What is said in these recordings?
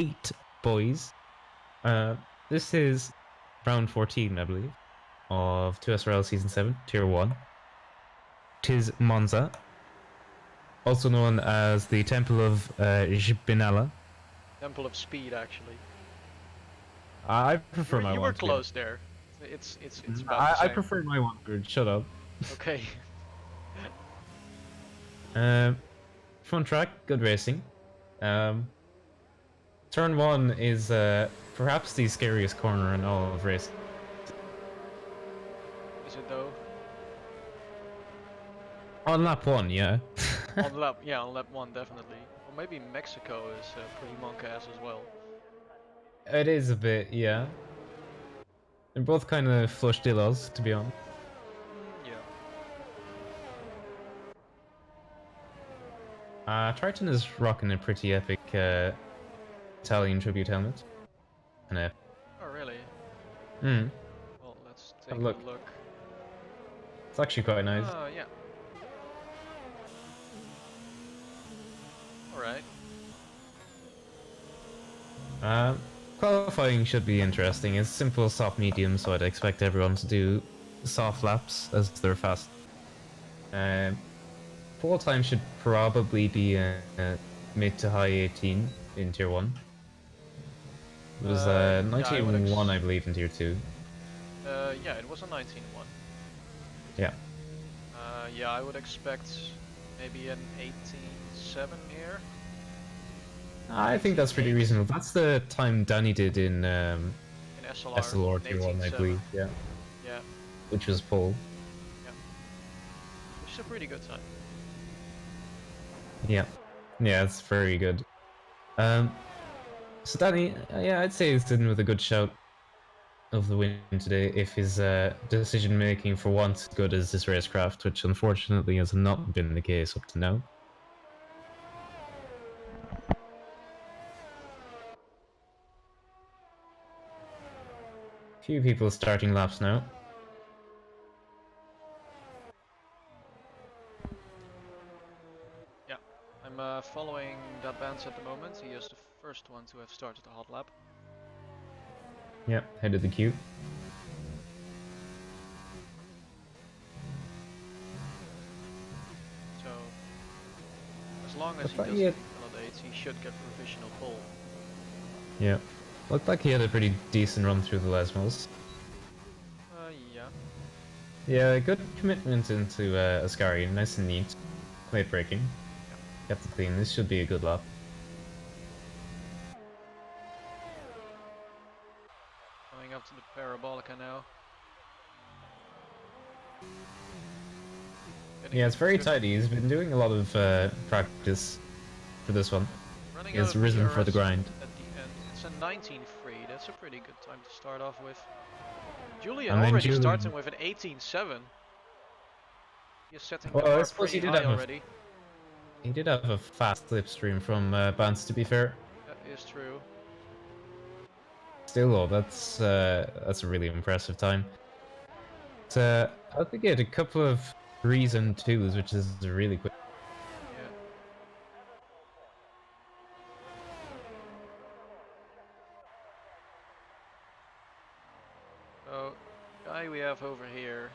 8, boys. This is round 14, I believe, of 2SRL Season 7, Tier 1. 'Tis Monza, also known as the Temple of Spinella. Temple of Speed, actually. I prefer my You were one, to be honest. close there. It's about the I same. prefer my one, dude. Shut up. Okay. Fun track, good racing. Turn 1 is perhaps the scariest corner in all of racing. Is it though? On lap 1, yeah. On lap 1 definitely. Or maybe Mexico is pretty monk-ass as well. It is a bit, yeah. They're both kind of flush dillos, to be honest. Yeah. Triton is rocking a pretty epic Italian tribute helmet. Oh really? Hmm. Well, let's Have take a look. a look. It's actually quite nice. Oh yeah. Alright. Qualifying should be interesting. It's simple soft medium, so I'd expect everyone to do soft laps as they're fast. Pole time should probably be mid to high 18 in Tier 1. It was Yeah, 19.1, I believe, in Tier 2. yeah, it was a 19.1. Yeah. Yeah, I would expect maybe an 18.7 here. I think that's pretty reasonable. That's the time Danny did in SLR Tier 1, I believe. Yeah. Yeah. Which was pole. Yeah. Which is a pretty good time. Yeah. Yeah, it's very good. So Danny, yeah, I'd say he's in with a good shout of the win today if his decision making for once as good as this racecraft, which unfortunately has not been the case up to now. Few people starting laps now. Yeah, I'm following that Benz at the moment. He is the first one to have started the hot lap. Yep, head of the queue. So, as long as he doesn't validate, he should get provisional pole. Yeah. Looked like he had a pretty decent run through the Lesmos. Yeah. Yeah, good commitment into Ascari, nice and neat. Late braking. Kept it clean, this should be a good lap. Going up to the Parabolica now. Yeah, it's very tidy. He's been doing a lot of practice for this one. Running He has risen for the grind. At the end, it's a 19.3. That's a pretty good time to start off with. Julian And already starting with an 18.7. He's setting the bar pretty high already. He did have a fast slipstream from Bance, to be fair. That is true. Still, though, that's a really impressive time. I think he had a couple of 3s and 2s, which is really quick. Yeah. So, guy we have over here,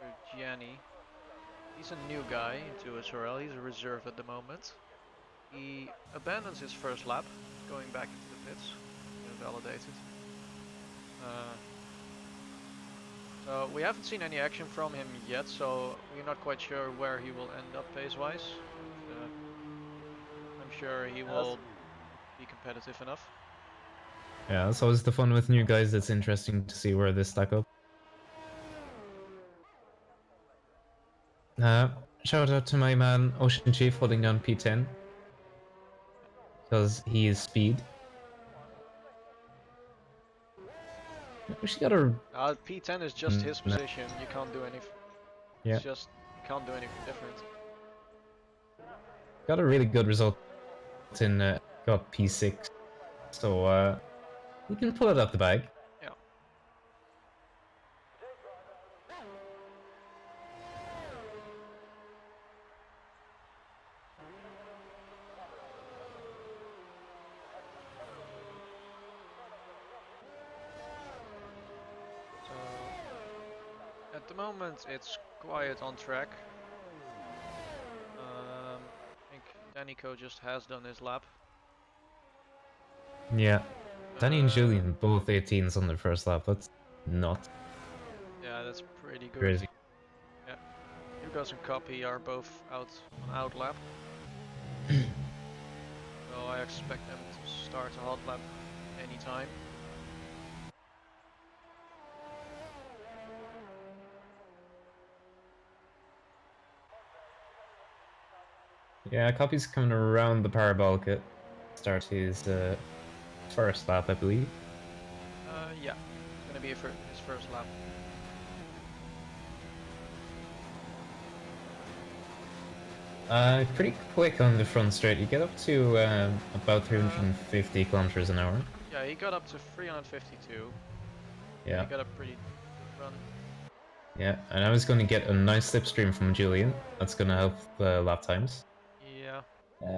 Mr. Gianni. He's a new guy into SRL. He's a reserve at the moment. He abandons his first lap, going back into the pits, validated. So we haven't seen any action from him yet, so we're not quite sure where he will end up pace-wise. I'm sure he will be competitive enough. Yeah, that's always the fun with new guys. It's interesting to see where they stack up. Shout out to my man Ocean Chief holding down P10 because he is speed. She got a. P10 is just his position. You can't do anything. Yeah. It's just you can't do anything different. Got a really good result in got P6, so you can pull it out the bag. Yeah. moment it's quiet on track. I think Danico just has done his lap. Yeah. Danny and Uh, Julian, both 18s on their first lap. That's nuts. yeah, that's pretty good. Crazy. Yeah, Hugo's and Copy are both out on out lap. So I expect them to start a hot lap anytime. Yeah, Copy's coming around the parabolic. Start his first lap, I believe. Yeah, it's gonna be his first lap. Pretty quick on the front straight. You get up to about 350 kilometers an hour. Yeah, he got up to 352. Yeah. He got a pretty good run. Yeah, and I was going to get a nice slipstream from Julian. That's going to help the lap times. Yeah.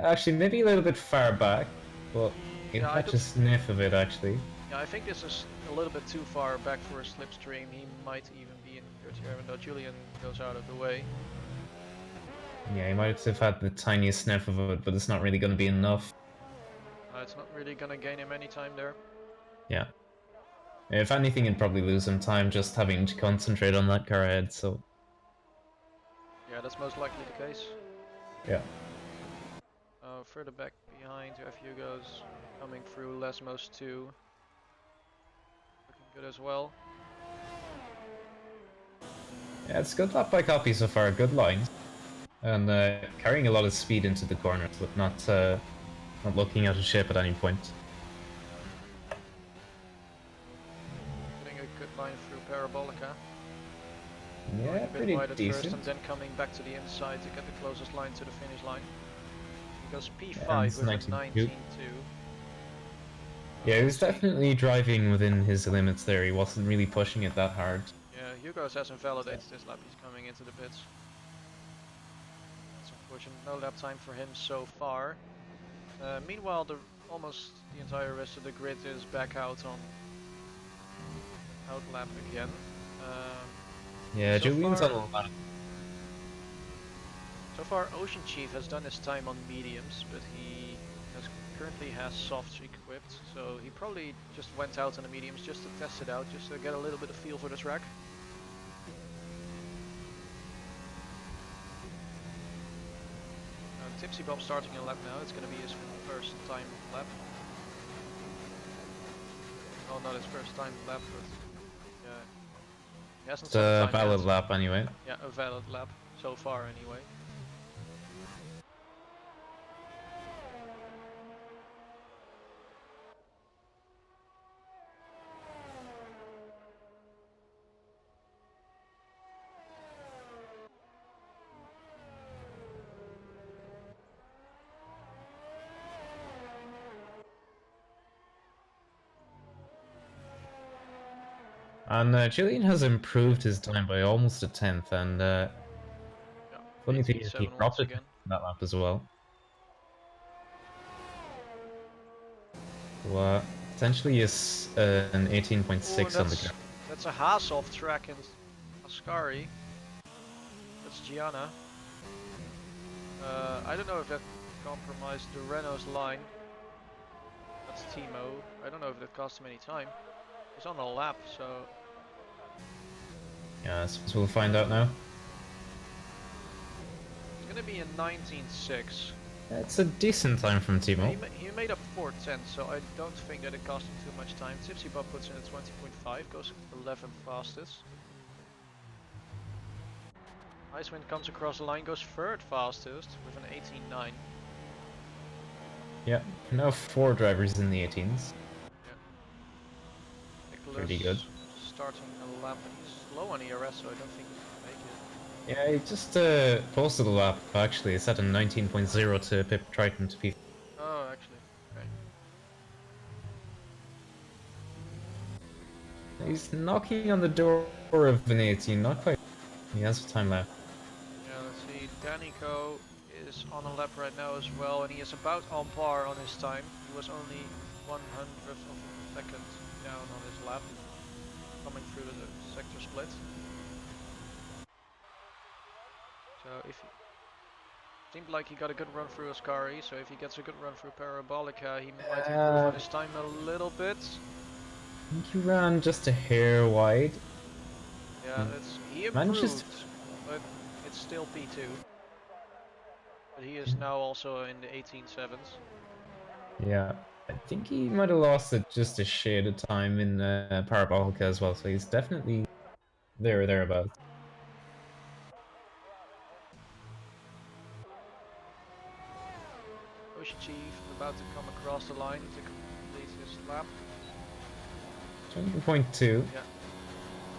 Actually, maybe a little bit far back, but you Yeah, catch a sniff of it actually. Yeah, I think this is a little bit too far back for a slipstream. He might even be in third tier, even though Julian goes out of the way. Yeah, he might have had the tiniest sniff of it, but it's not really going to be enough. It's not really gonna gain him any time there. Yeah. If anything, it'd probably lose him time just having to concentrate on that car ahead, so... Yeah, that's most likely the case. Yeah. Further back behind, you have Hugo's coming through Lesmos 2. Looking good as well. Yeah, it's good lap by Copy so far, good lines. And carrying a lot of speed into the corners, but not looking out of shape at any point. Getting a good line through Parabolica. Yeah, pretty wide at decent. first and then coming back to the inside to get the closest line to the finish line. He goes P5 And with a 19.2. Yeah, he was definitely driving within his limits there. He wasn't really pushing it that hard. Yeah, Hugo's hasn't validated this lap. He's coming into the pits. That's unfortunate. No lap time for him so far. Meanwhile, almost the entire rest of the grid is back out on out lap again. Yeah, so Julian's far, on a lap. So far, Ocean Chief has done his time on mediums, but he currently has softs equipped, so he probably just went out on the mediums just to test it out, just to get a little bit of feel for the track. Tipsy Bob starting a lap now. It's going to be his first time lap. Oh, not his first time lap, but yeah, he hasn't. It's a valid lap anyway. Yeah, a valid lap so far anyway. And Julian has improved his time by almost a tenth, and yeah, funny thing is he dropped it in that lap as well. Well, essentially is an 18.6 on the car. That's a Haas-off track in Ascari. That's Gianna. I don't know if that compromised the Renault's line. That's Timo. I don't know if that cost him any time. He's on a lap, so... Yeah, I suppose we'll find out now. It's gonna be a 19.6. It's a decent time from Timo. He made up 4:10, so I don't think that it cost him too much time. Tipsy Bob puts in a 20.5, goes 11th fastest. Icewind comes across the line, goes 3rd fastest with an 18.9. Yeah, now 4 drivers in the 18s. Yeah. Nicholas pretty good. Starting a lap, and he's slow on ERS, so I don't think he can make it. Yeah, he just posted a lap, actually. It's at a 19.0 to pip Triton to P. Oh, actually, okay. He's knocking on the door of an 18, not quite. He has time left. Yeah, let's see. Danico is on a lap right now as well, and he is about on par on his time. He was only 1/100th of a second down on his lap, coming through the sector split. So if he seemed like he got a good run through Ascari, so if he gets a good run through Parabolica, he might improve on his time a little bit. I think he ran just a hair wide. Yeah, he Manages improved, but it's still P2. But he is now also in the 18.7s. Yeah, I think he might have lost it just a shade of time in Parabolica as well, so he's definitely there or thereabouts. Ocean Chief about to come across the line to complete his lap. 20.2. Yeah.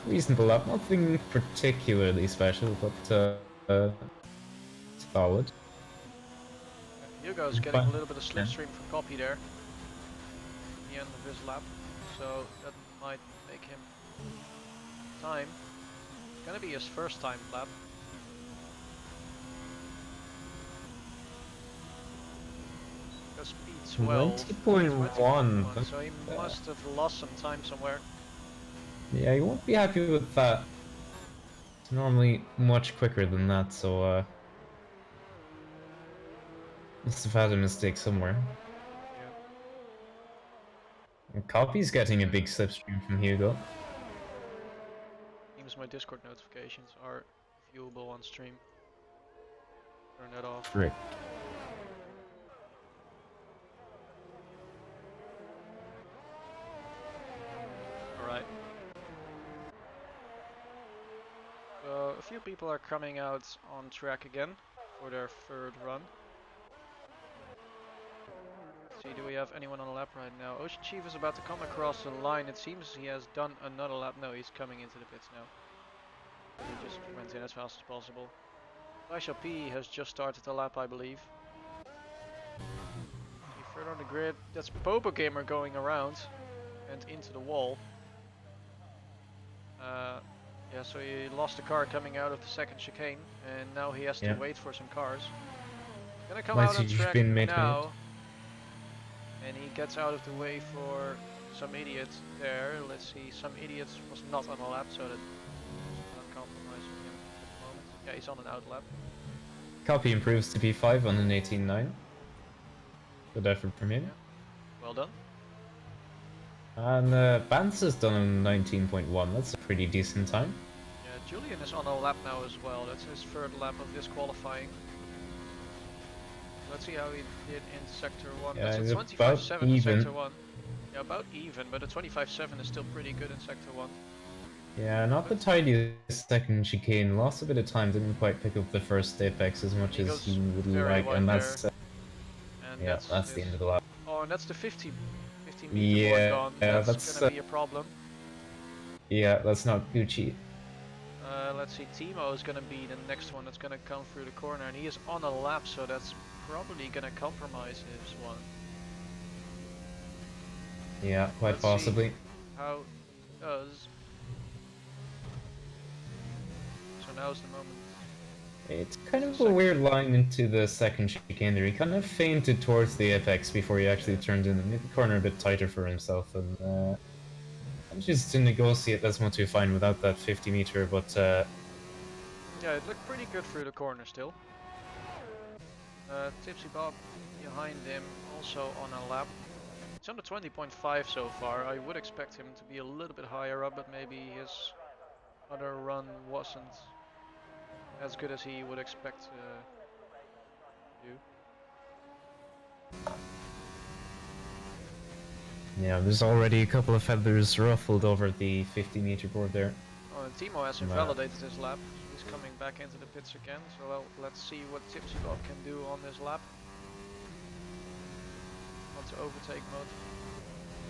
Reasonable lap, nothing particularly special, but solid. Hugo's getting a little bit of slipstream from Copy there. The end of his lap, so that might make him time. It's gonna be his first time lap. Because speed 12, 20.1. so he must have lost some time somewhere. Yeah, you won't be happy with that. It's normally much quicker than that, so must have had a mistake somewhere. Yeah. And Copy's getting a big slipstream from Hugo. Seems my Discord notifications are viewable on stream. Turn that off. Frick. Alright. So a few people are coming out on track again for their third run. Let's see, do we have anyone on the lap right now? Ocean Chief is about to come across the line. It seems he has done another lap. No, he's coming into the pits now. But he just went in as fast as possible. Laisha P has just started the lap, I believe. See further on the grid, that's Bobo Gamer going around and into the wall. Yeah, so he lost the car coming out of the second chicane, and now he has to wait for some cars. He's gonna come out on track now, and he gets out of the way for some idiot there. Let's see, some idiot was not on a lap, so that does not compromise for him at the moment. Yeah, he's on an out lap. Copy improves to P5 on an 18.9. Good effort from him. Yeah. Well done. And Bance has done a 19.1. That's a pretty decent time. Yeah, Julian is on a lap now as well. That's his third lap of this qualifying. Let's see how he did in Sector 1. Yeah, that's a 25.7 in Sector 1. Yeah, about even, but a 25.7 is still pretty good in Sector 1. Yeah, not the tidiest second chicane. Lost a bit of time, didn't quite pick up the first apex as much as he would like, and that's that's the end of the lap. Oh, and that's the 50 meter board gone. That's gonna be a problem. Yeah, that's not Gucci. Let's see, Timo is gonna be the next one that's gonna come through the corner, and he is on a lap, so that's probably gonna compromise his one. Yeah, quite possibly. See how he does. So now's the moment. It's kind of a weird line into the second chicane there. He kind of feinted towards the apex before he actually turned in and made the corner a bit tighter for himself, and manages to negotiate that's much too fine without that 50 meter, but yeah, it looked pretty good through the corner still. Tipsy Bob behind him, also on a lap. It's on the 20.5 so far. I would expect him to be a little bit higher up, but maybe his other run wasn't as good as he would expect to do. yeah, there's already a couple of feathers ruffled over the 50 meter board there. Oh, and Timo has invalidated his lap. He's coming back into the pits again, so let's see what Tipsy Bob can do on this lap. Onto overtake mode.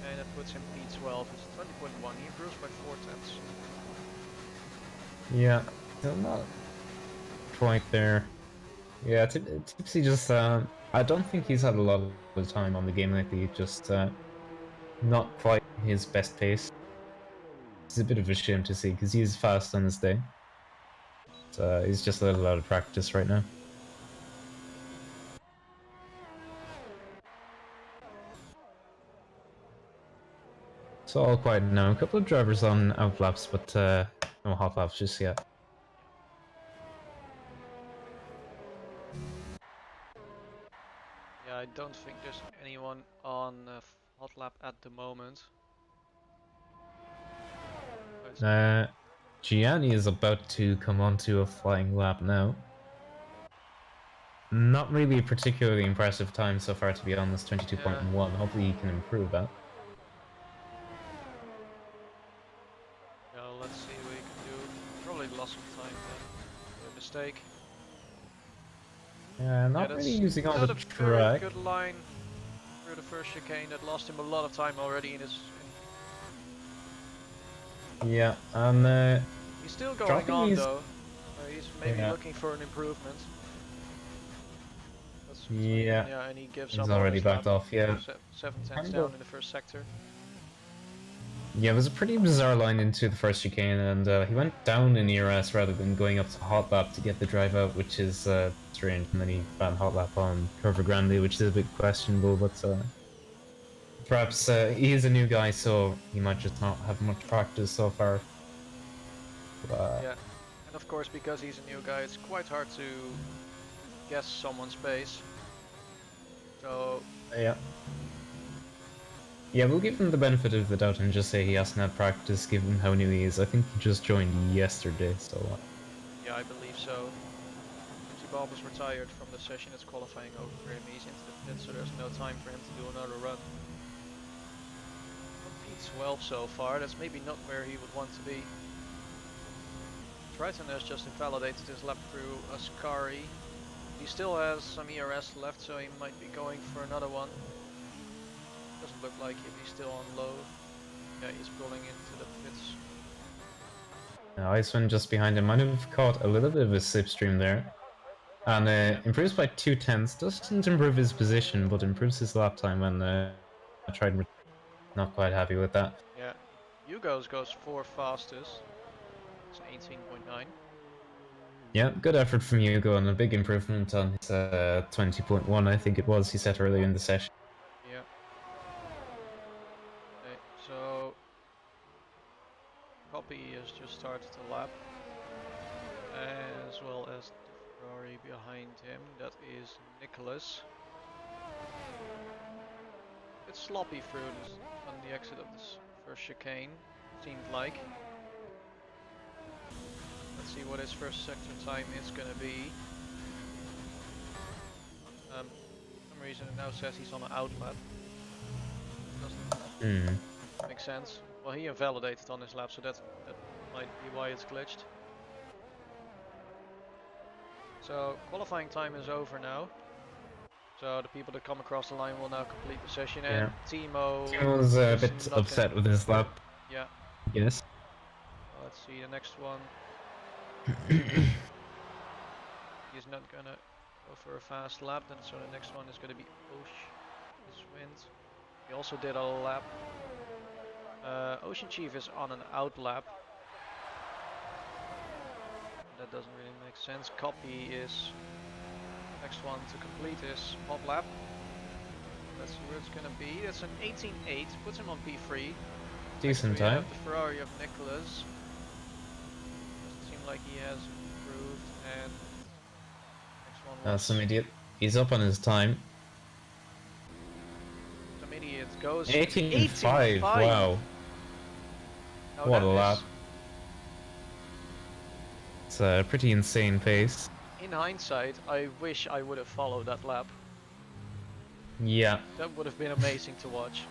And it puts him P12. It's 20.1. He improves by 4/10. Yeah, still not quite there. Yeah, Tipsy just, I don't think he's had a lot of time on the game lately, just not quite his best pace. It's a bit of a shame to see, because he's fast on his day. But, he's just a little out of practice right now. It's all quiet now. A couple of drivers on out laps, but no hot laps just yet. I don't think there's anyone on hot lap at the moment. Gianni is about to come onto a flying lap now. Not really a particularly impressive time so far, to be honest, 22.1. Hopefully he can improve that. Yeah, let's see what he can do. Probably lost some time then. A mistake. Not that's really using all not the a very track. good line through the first chicane. That lost him a lot of time already in his... Yeah, and He's still going dropping on these... though. He's maybe looking for an improvement. That's what I mean, yeah, and he gives he's up on already this lap. backed off, yeah. 7 tenths down in the first sector. Yeah, it was a pretty bizarre line into the first chicane, and he went down in ERS rather than going up to hot lap to get the drive out, which is strange. And then he ran hot lap on Curva Grande, which is a bit questionable, but perhaps he is a new guy, so he might just not have much practice so far. Yeah, and of course, because he's a new guy, it's quite hard to guess someone's pace. So yeah. Yeah, we'll give him the benefit of the doubt and just say he hasn't had practice given how new he is. I think he just joined yesterday, so... yeah, I believe so. Empty Bob was retired from the session. It's qualifying over for him. He's into the pit, so there's no time for him to do another run. P12 so far. That's maybe not where he would want to be. Triton has just invalidated his lap through Ascari. He still has some ERS left, so he might be going for another one. Doesn't look like it. He's still on low. Yeah, he's pulling into the pits. Icewind just behind him might have caught a little bit of a slipstream there. And improves by 2 tenths. Doesn't improve his position, but improves his lap time, and Triton not quite happy with that. Yeah, Hugo's goes 4th fastest. It's an 18.9. Yeah, good effort from Hugo and a big improvement on his 20.1, I think it was, he set earlier in the session. Yeah. Okay, so Copy has just started the lap, as well as the Ferrari behind him. That is Nicholas. It's sloppy through this on the exit of this first chicane, seemed like. Let's see what his first sector time is gonna be. For some reason it now says he's on an out lap. Doesn't make sense. Well, he invalidated on his lap, so that might be why it's glitched. So qualifying time is over now. So the people that come across the line will now complete the session, and Timo's a bit upset with his lap. Yeah. Yes. Let's see the next one. He's not gonna go for a fast lap, then so the next one is gonna be Wind. He also did a lap. Ocean Chief is on an out lap. That doesn't really make sense. Copy is next one to complete his hot lap. Let's see where it's gonna be. That's an 18.8, puts him on P3. Decent time. We have the Ferrari of Nicholas. Doesn't seem like he has improved, and next one was... Some idiot. He's up on his time. Some idiot goes 18.5, wow. No, what a lap. It's a pretty insane pace. In hindsight, I wish I would have followed that lap. Yeah. That would have been amazing to watch.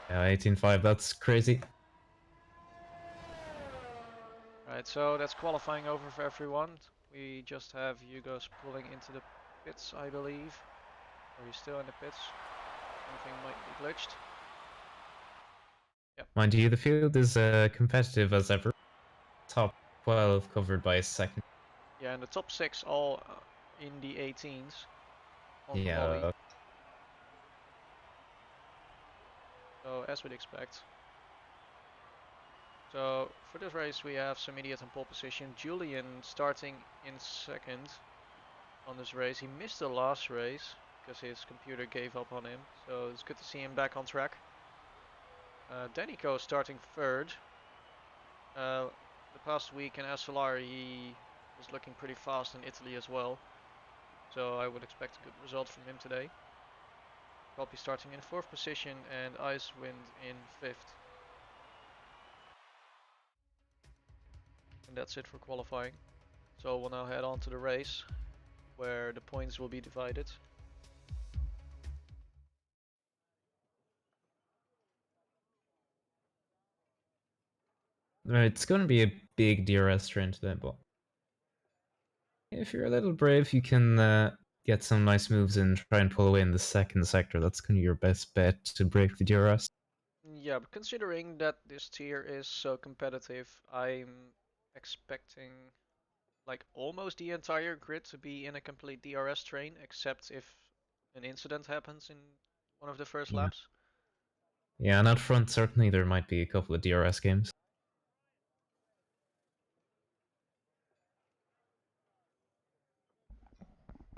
Yeah, 18.5, that's crazy. Right, so that's qualifying over for everyone. We just have Hugo's pulling into the pits, I believe. Or he's still in the pits. Something might be glitched. Yep. Mind you, the field is competitive as ever. Top 12 covered by a second. Yeah, and the top 6 all in the 18s. On yeah. quali. So, as we'd expect. So, for this race we have some idiot on pole position. Julian starting in second on this race. He missed the last race because his computer gave up on him. So, it's good to see him back on track. Danico starting third. The past week in SLR he was looking pretty fast in Italy as well. so I would expect a good result from him today. I'll be starting in 4th position and Icewind in 5th. And that's it for qualifying. So we'll now head on to the race, where the points will be divided. It's going to be a big DRS train today, but if you're a little brave, you can get some nice moves and try and pull away in the second sector. That's kind of your best bet to break the DRS. Yeah, but considering that this tier is so competitive, I'm expecting like almost the entire grid to be in a complete DRS train, except if an incident happens in one of the first laps. Yeah, and out front, certainly there might be a couple of DRS games.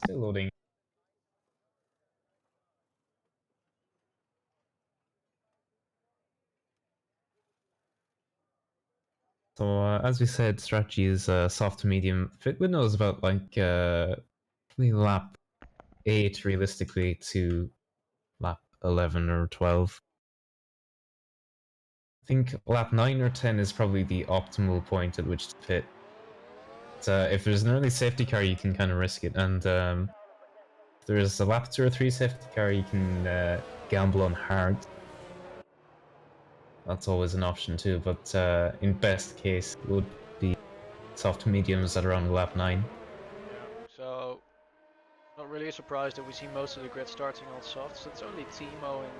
Still loading. So, as we said, strategy is soft to medium. Fit window is about like probably lap 8 realistically to lap 11 or 12. I think lap 9 or 10 is probably the optimal point at which to pit. If there's an early safety car, you can kind of risk it, and if there's a lap 2 or 3 safety car, you can gamble on hard. That's always an option too, but in best case, it would be soft to mediums at around lap 9. Yeah, so not really surprised that we see most of the grid starting on softs. It's only Timo in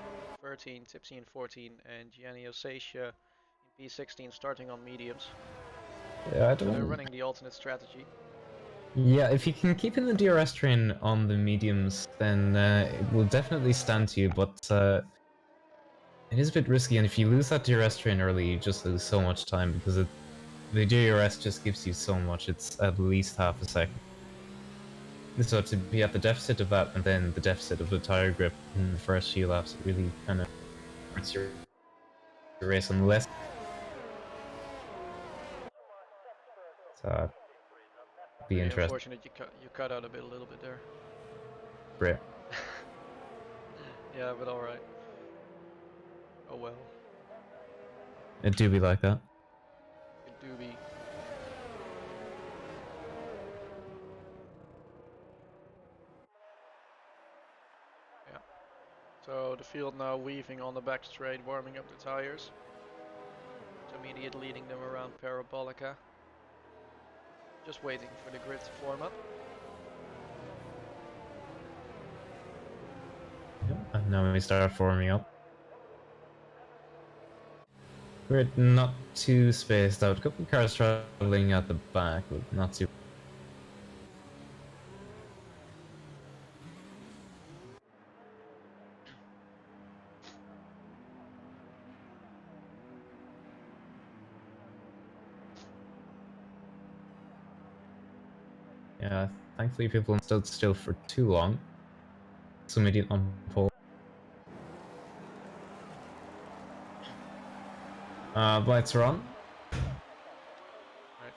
13, Tipsy in 14, and Gianni Osatia in P16 starting on mediums. Yeah, I So they're don't. running the alternate strategy. Yeah, if you can keep in the DRS train on the mediums, then it will definitely stand to you, but it is a bit risky, and if you lose that DRS train early, you just lose so much time, because the DRS just gives you so much. It's at least half a second. So to be at the deficit of that, and then the deficit of the tire grip in the first few laps, it really kind of hurts your race unless... So, be Really interesting. unfortunate you cut out a little bit there. Great. Yeah, but alright. Oh well. It do be like that. It do be. Yeah. So the field now weaving on the back straight, warming up the tires. Intermediate leading them around Parabolica. Just waiting for the grid to form up. And now we start forming up. We're not too spaced out. A couple of cars traveling at the back, but not too. Yeah, thankfully people stood still for too long. So immediate on pole. Lights are on. Right.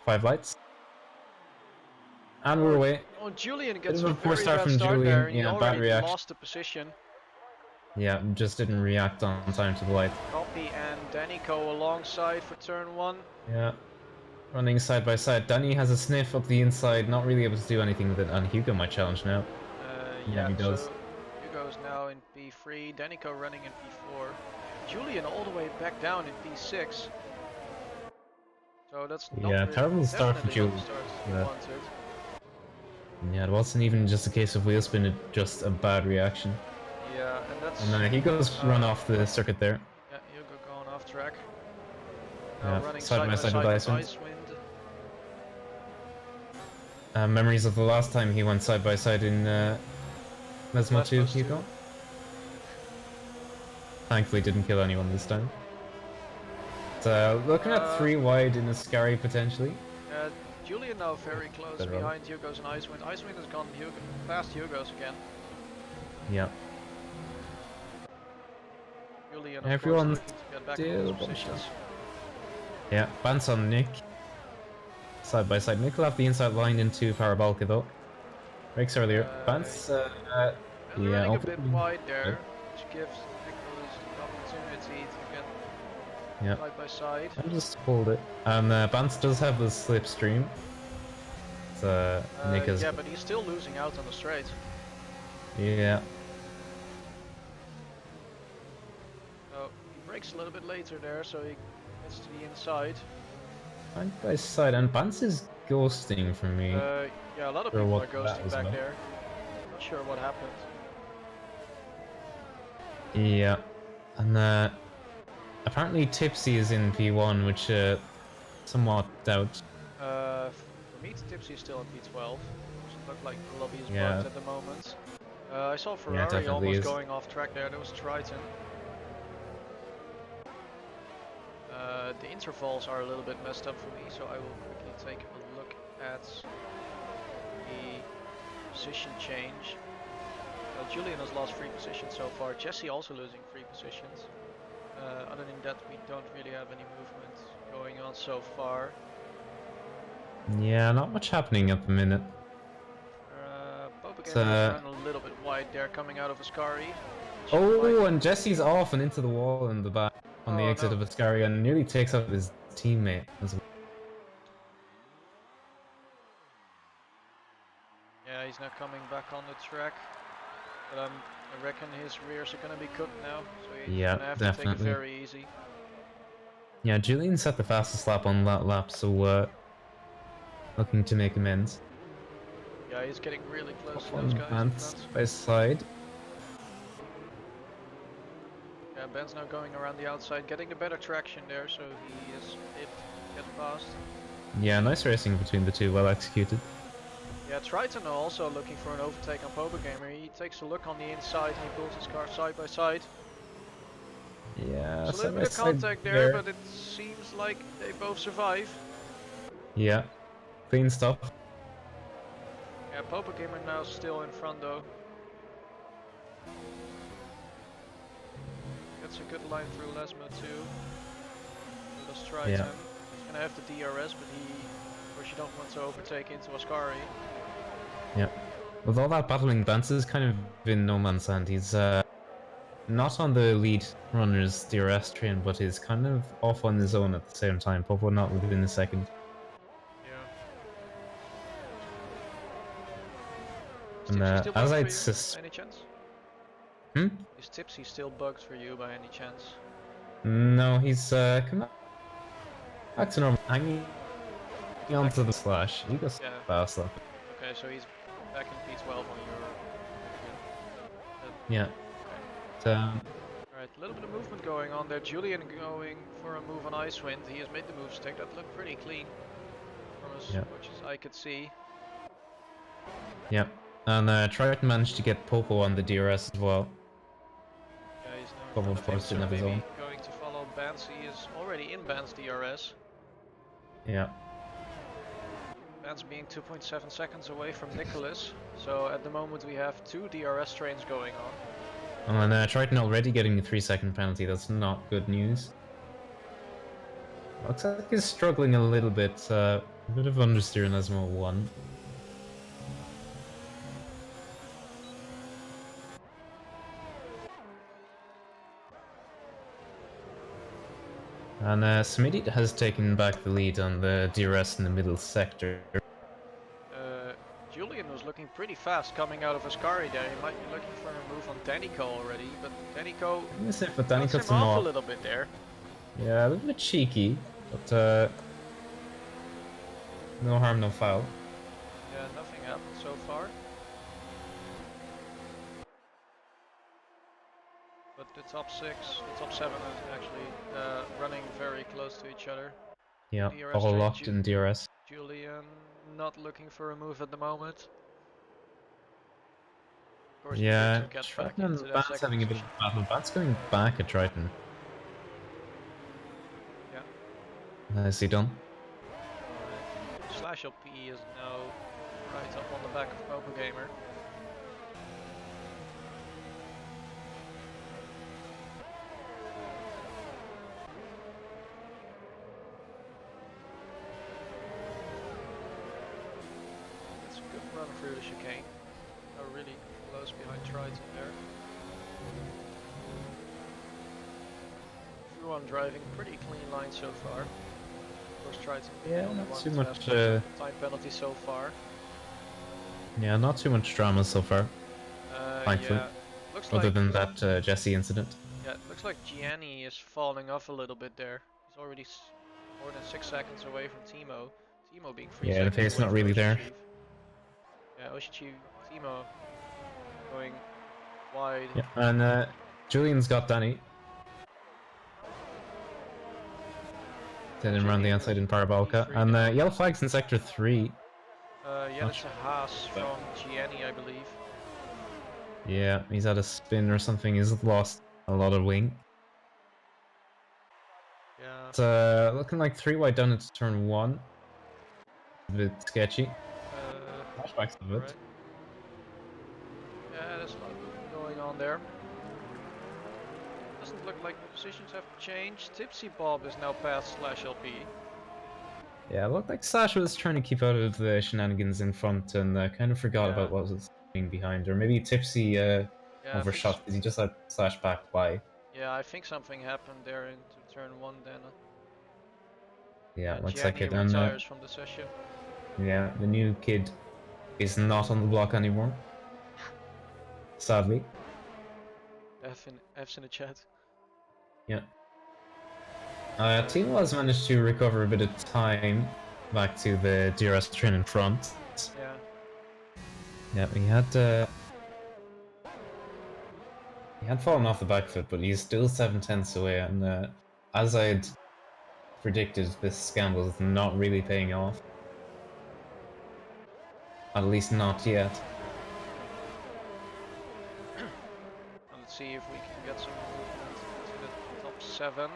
5 lights. And we're away. Oh, Julian Bit gets of a a poor very start bad from start there, Julian. and he Yeah, bad already reaction. lost the position. Yeah, just didn't react on time to the light. Copy and Danico alongside for turn 1. Yeah. Running side by side. Danny has a sniff up the inside, not really able to do anything with it, and Hugo might challenge now. Yeah, he does. So Hugo's now in P3, Danico running in P4. Julian all the way back down in P6. So that's not terrible start for Julian. Wanted. Yeah, it wasn't even just a case of wheel spin, it just a bad reaction. Yeah, and that's... And Hugo's run off the circuit there. Yeah, Hugo going off track. Yeah, Running side by side with Icewind. Memories of the last time he went side by side in Mesmo 2, Hugo. Thankfully didn't kill anyone this time. So looking at 3 wide in a Scary potentially. Julian now very close behind Hugo's and Icewind. Icewind has gone past Hugo's again. Yeah. Julian Everyone's to get back still in positions. Yeah, Bans on Nick. Side by side. Nick will have the inside line into Parabolka though. Brakes earlier. Vance, And yeah, running a bit opening. wide there, which gives Nicholas the opportunity to get Yeah, side by side. I'll just hold it. And Vance does have the slipstream. So, Nick is. Yeah, but he's still losing out on the straight. Yeah. So he brakes a little bit later there, so he gets to the inside. Side by side, and Vance is ghosting for me. Yeah, a lot of Sure people what are that ghosting was back about. there. Not sure what happened. Yeah. And apparently Tipsy is in P1, which somewhat doubt. For me, Tipsy is still in P12. Doesn't look like the lobby is bugged Yeah, at the moment. I saw yeah, it Ferrari definitely almost is. going off track there. There was Triton. The intervals are a little bit messed up for me, so I will quickly take a look at the position change. Julian has lost 3 positions so far. Jesse also losing 3 positions. Other than that, we don't really have any movement going on so far. Yeah, not much happening at the minute. Boba It's, Gamer has run a little bit wide there coming out of Ascari. oh, and Jesse's off and into the wall in the back on the Oh exit no. of Ascaria and nearly takes out his teammate as well. Yeah, he's now coming back on the track. But I reckon his rears are gonna be cooked now, so he's Yeah, gonna have to take it definitely. very easy. Yeah, Julian set the fastest lap on that lap, so looking to make amends. Yeah, he's getting really close to those On guys in Vance front. by side. Yeah, Ben's now going around the outside, getting the better traction there, so he is able to get past. Yeah, nice racing between the two, well executed. Yeah, Triton also looking for an overtake on Poba Gamer. He takes a look on the inside and he pulls his car side by side. Yeah, There's a little side by bit of side contact there, there. but it seems like they both survive. Yeah, clean stuff. Yeah, Popa Gamer now still in front though. Gets a good line through Lesmo too. So does Triton. Yeah. He's gonna have the DRS, but of course you don't want to overtake into Ascari. Yeah. With all that battling, Vance is kind of in no man's land. He's not on the lead runner's DRS train, but is kind of off on his own at the same time. Popo not within a second. Yeah. Is And Tipsy still as bugged for I'd you, sus... by any chance? Hmm? Is Tipsy still bugged for you by any chance? No, he's come back to normal. Hanging onto the slash. He goes Yeah. fast up. Okay, so he's back in P12 on your again. Yeah. Okay. Alright, a little bit of movement going on there. Julian going for a move on Icewind. He has made the move stick. That looked pretty clean from as much as I could see. Yeah. And Triton managed to get Popo on the DRS as well. Yeah, he's now in Popo, front of of him, course, didn't so have his own. maybe going to follow Bans. He is already in Bans DRS. Yeah. Bans being 2.7 seconds away from Nicholas. So at the moment we have 2 DRS trains going on. And Triton already getting a 3-second penalty. That's not good news. Looks like he's struggling a little bit. A bit of understeer in Lesmo 1. And Smitty has taken back the lead on the DRS in the middle sector. Julian was looking pretty fast coming out of Ascari there. He might be looking for a move on Danico already, but Danico cuts him off a little bit there. Yeah, a little bit cheeky, but no harm, no foul. Yeah, nothing happened so far. But the top 6, the top 7 is actually running very close to each other. Yeah, DRS all train, locked in DRS. Julian not looking for a move at the moment. Of course, eager Yeah, to get back Triton into and that Vance second having a bit of position. a battle. Vance going back at Triton. Yeah. Nicely done. Slash LP is now right up on the back of Popa Gamer. It's a good run through the chicane. are really close behind Triton there. Everyone driving pretty clean line so far. Of course, Triton being the Yeah, only not one too to much. have time penalty so far. Yeah, not too much drama so far, thankfully. Yeah, looks Other like than that Jesse incident. looks like Gianni is falling off a little bit there. He's already more than 6 seconds away from Timo. Timo being 3 Yeah, the seconds pace away not from really Ocean there. Chief. Yeah, Ocean Chief, Timo going wide. Yeah, and Julian's got Danny. Then him around the Julian outside in is Parabolica. P3 And now. yellow flags in sector 3. Yeah, Not that's sure. a Haas from Gianni, I believe. Yeah, he's had a spin or something. He's lost a lot of wing. Yeah. It's looking like 3 wide down into turn 1. A bit sketchy. Flashbacks of it. Right. Yeah, there's a lot of movement going on there. Doesn't look like positions have changed. Tipsy Bob is now past /LP. Yeah, it looked like Sasha was trying to keep out of the shenanigans in front and kind of forgot Yeah. about what was being behind. Or maybe Tipsy Yeah, I think overshot because he just let Slash back by. yeah, I think something happened there into turn 1 then. Yeah, looks like Gianni it. And retires from the session. yeah, the new kid is not on the block anymore. Sadly. F's in the chat. Yeah. Timo has managed to recover a bit of time back to the DRS train in front. Yeah. Yeah, he had fallen off the back foot, but he's still 7/10 away. And as I had predicted, this gamble is not really paying off. At least not yet. Let's see if we can get some movement into the top 7.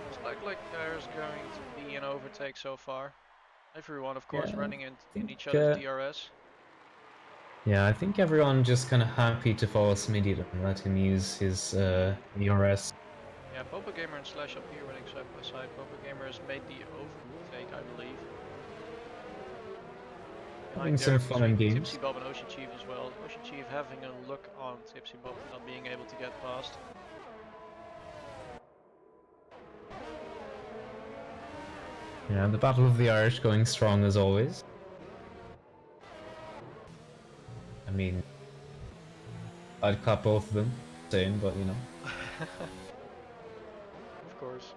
Looks like there's going to be an overtake so far. Everyone, of course, Yeah, running in think, each other's DRS. Yeah, I think everyone just kind of happy to follow Smitty and let him use his ERS. Yeah, Popa Gamer and /LP running side by side. Popa Gamer has made the overtake, I believe. Having some fun and games. Tipsy Bob and Ocean Chief as well. Ocean Chief having a look on Tipsy Bob not being able to get past. Yeah, the Battle of the Irish going strong as always. I mean, I'd clap both of them, same, but you know. Of course.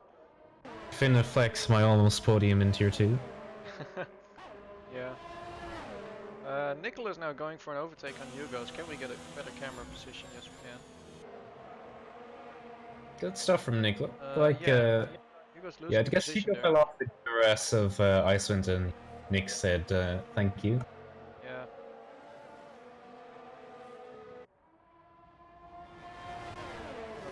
Finna flex my almost podium in tier 2. Yeah. Nicola is now going for an overtake on Hugos. Can we get a better camera position? Yes, we can. Good stuff from Nicola. Hugo's losing Yeah, I the guess position Hugo there. fell off the DRS of Icewind and Nick said thank you. Yeah.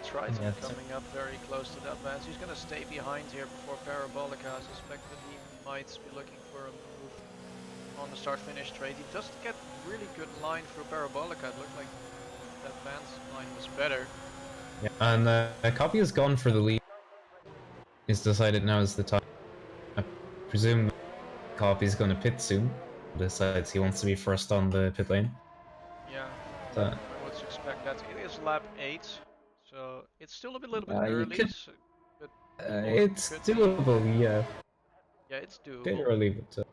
Triton coming up very close to that man. So he's going to stay behind here before Parabolica. I suspect that he might be looking for a move on the start-finish trade. He does get really good line through Parabolica. It looked like that band's line was better. Yeah, and Copy has gone for the lead. It's decided now is the time. I presume Copy's going to pit soon. Decides he wants to be first on the pit lane. Yeah, I would expect that. It is lap 8, so it's still a little bit early. But it's doable, yeah. Yeah, it's doable. Bit early, but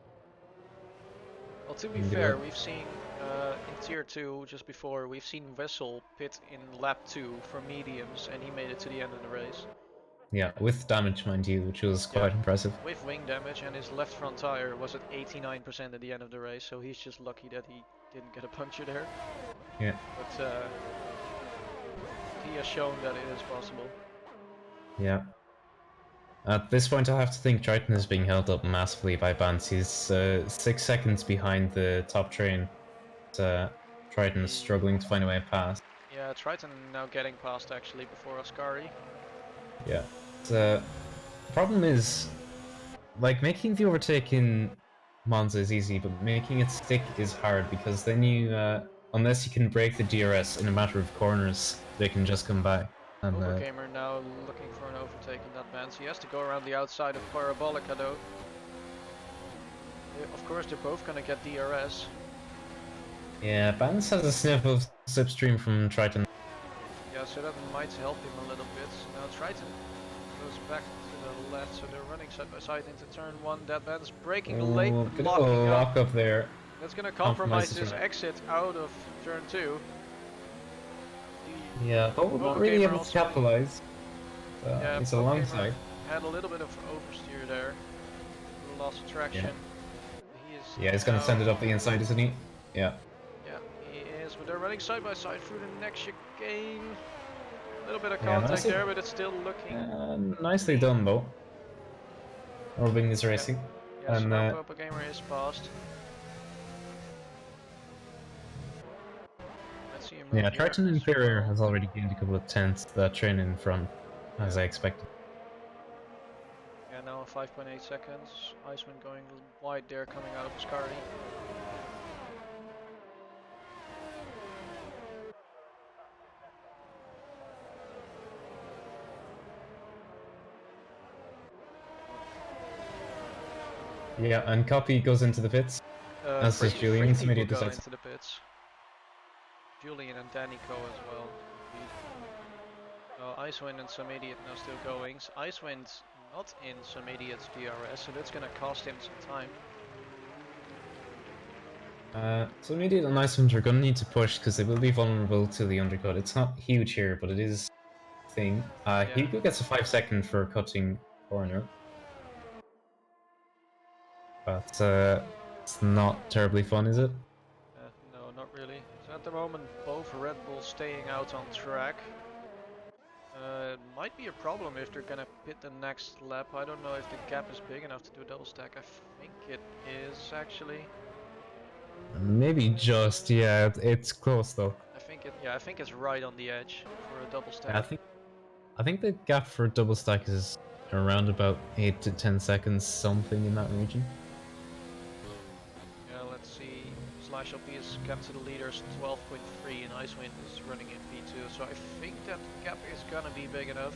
well, to be fair, we've seen in tier 2 just before, we've seen Wessel pit in lap 2 for mediums, and he made it to the end of the race. Yeah, with damage, mind you, which was quite impressive. With wing damage, and his left front tire was at 89% at the end of the race, so he's just lucky that he didn't get a puncture there. Yeah. But he has shown that it is possible. Yeah. At this point, I have to think Triton is being held up massively by Bance. He's 6 seconds behind the top train. Triton is struggling to find a way past. Yeah, Triton now getting past actually before Ascari. Yeah. The problem is, like, making the overtake in Monza is easy, but making it stick is hard because then you, unless you can break the DRS in a matter of corners, they can just come back. And Overgamer now looking for an overtake in that band. So he has to go around the outside of Parabolica though. Of course, they're both gonna get DRS. Yeah, Balance has a sniff of slipstream from Triton. Yeah, so that might help him a little bit. Now Triton goes back to the left, so they're running side by side into turn 1. That band's breaking late, Oh, but bit of a locking up. lock up there. That's gonna compromise Compromises his from it. exit out of turn 2. Yeah, but we're not Popo really Gamer able to also, capitalize. yeah, It's a Popo long Gamer side. had a little bit of oversteer there. Lost Yeah. traction. He is Yeah, he's gonna now, send it up the inside, isn't he? Yeah. yeah, he is, but they're running side by side through the next chicane. A little bit of Yeah, contact nicely, there, but it's still looking nicely clean. done though. Robin is Yeah, racing. yeah. So And now Popo Gamer is passed. Let's see him move yeah, here Triton as Inferior well. has already gained a couple of tenths that train in front, as Yeah. I expected. Yeah, now 5.8 seconds. Icewind going wide there, coming out of Ascari. Yeah, and Copy goes into the pits, as does Julian. Three Some people idiot go decides. into the pits. Julian and Danico as well. Indeed. Icewind and some idiot now still going. Icewind's not in some idiot's DRS, so that's gonna cost him some time. Some idiot and Iceland are gonna need to push because they will be vulnerable to the undercut. It's not huge here, but it is a thing. Yeah. He gets a 5 second for cutting corner, but it's not terribly fun, is it? No, not really. So at the moment, both Red Bulls staying out on track. It might be a problem if they're gonna pit the next lap. I don't know if the gap is big enough to do a double stack. I think it is actually. Maybe just, yeah, it's close though. I think it's right on the edge for a double Yeah, stack. I think the gap for double stack is around about 8 to 10 seconds, something in that region. Yeah, let's see. Slash LP is kept to the leaders 12.3 and Icewind is running in P2. So I think that gap is gonna be big enough.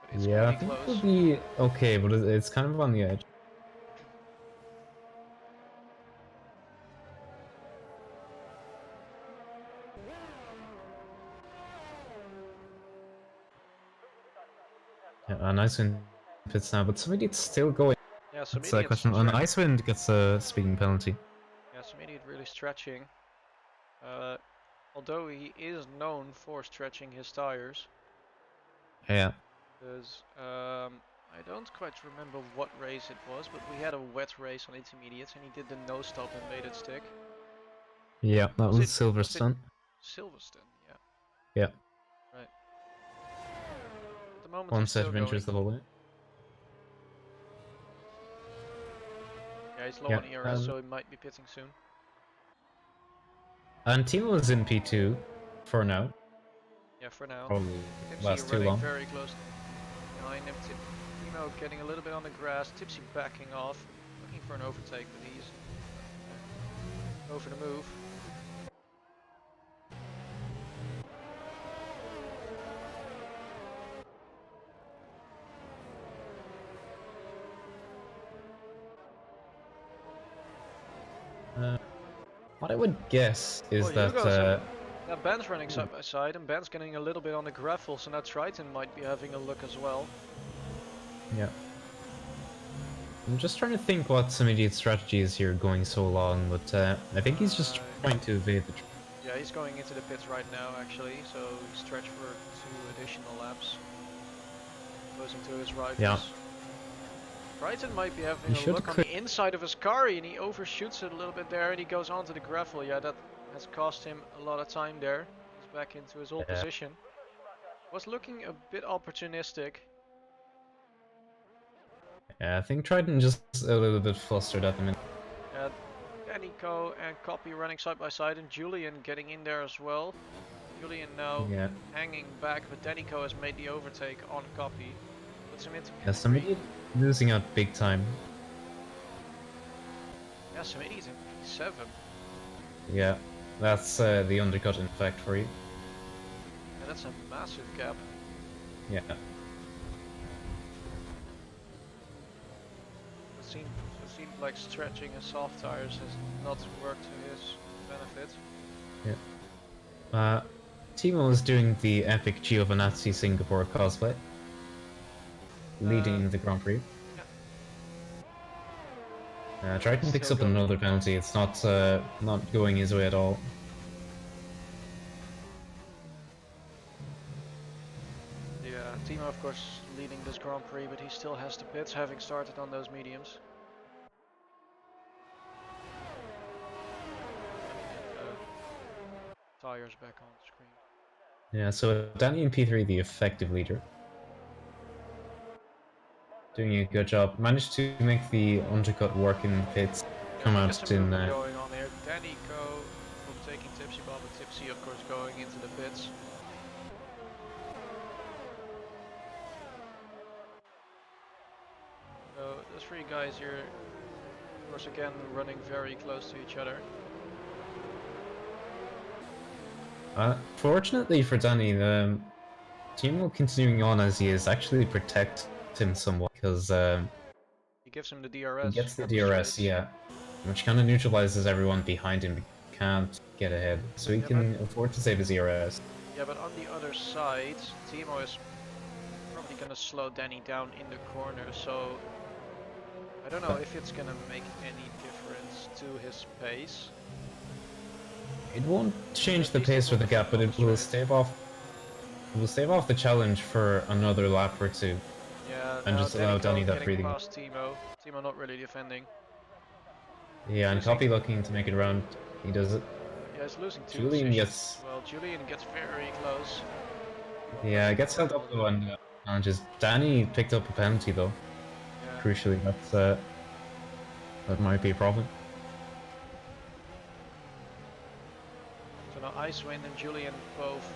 But it's gonna Yeah, I be think it'll close. be okay, but it's kind of on the edge. Yeah, and Icewind pits now, but Somebody's still going. Yeah, some That's a idiots question. And Icewind gets a speeding penalty. yeah, some idiot really stretching. Uh, although he is known for stretching his tires. Yeah. Because I don't quite remember what race it was, but we had a wet race on intermediates and he did the no stop and made it stick. Yeah, that was Was it Silverstone. Silverstone? Yeah, Yeah. right. At the moment One he's set still of going. inches the whole way. Yeah, he's low Yeah. on ERS, so he might be pitting soon. And Timo is in P2 for now. Yeah, for now. Probably Tipsy last too running long. very close behind him. Timo getting a little bit on the grass. Tipsy backing off, looking for an overtake, but he's go for the move. What I would guess is Well, that Hugo's Ben's running side by side, and Ben's getting a little bit on the gravel, so now Triton might be having a look as well. yeah. I'm just trying to think what some idiot strategy is here going so long, but I think he's just trying to evade the. Yeah, he's going into the pits right now, actually, so stretch for 2 additional laps. Goes into his rivals. Yeah. Triton might be having He a should look on the inside of his car, and he overshoots it a little bit there, and he goes onto the gravel. Yeah, that has cost him a lot of time there. He's back into his old position. Was looking a bit opportunistic. Yeah, I think Triton just a little bit flustered at the minute. Nico and Copy running side by side, and Julian getting in there as well. Julian now hanging back, but Danico has made the overtake on Copy. Puts him into Yeah, some idiot losing out big time. Yeah, some idiots in P7. Yeah, that's the undercut in fact for you. Yeah, that's a massive gap. Yeah. It seemed like stretching his soft tires has not worked to his benefit. Yeah. Timo is doing the epic Giovinazzi Singapore cosplay, leading the Grand Prix. Triton picks Still up going. another penalty. It's not going his way at all. Yeah, Timo of course leading this Grand Prix, but he still has the pits, having started on those mediums. Let me get the tires back on screen. Yeah, so Danny in P3, the effective leader. Doing a good job. Managed to make the undercut work in the pits. Yeah, Come so we get out some in. movement going on here. Danny Co overtaking Tipsy Bob, and Tipsy of course going into the pits. So those three guys here, of course, again running very close to each other. Fortunately for Danny, the Timo continuing on as he is actually protect him somewhat because He gives him the he DRS gets the on the DRS, straights. yeah, which kind of neutralizes everyone behind him. Can't get ahead, so he Yeah, but can afford to save his DRS. on the other side, Timo is probably gonna slow Danny down in the corner. So I don't know if it's gonna make any difference to his pace. It won't change At the least it pace or will the gap, keep but on the it will straight. stave off. It will stave off the challenge for another lap or two, Yeah, and now just allow Danico Danny that getting breathing. past Timo. Timo not really defending. Yeah, and Losing. Copy looking to make it around. He does it. Yeah, he's losing two Julian positions gets. as well. Julian gets very close. Yeah, gets held up though, and challenges. Danny picked up a penalty though. Yeah. Crucially, that might be a problem. So now Icewind and Julian both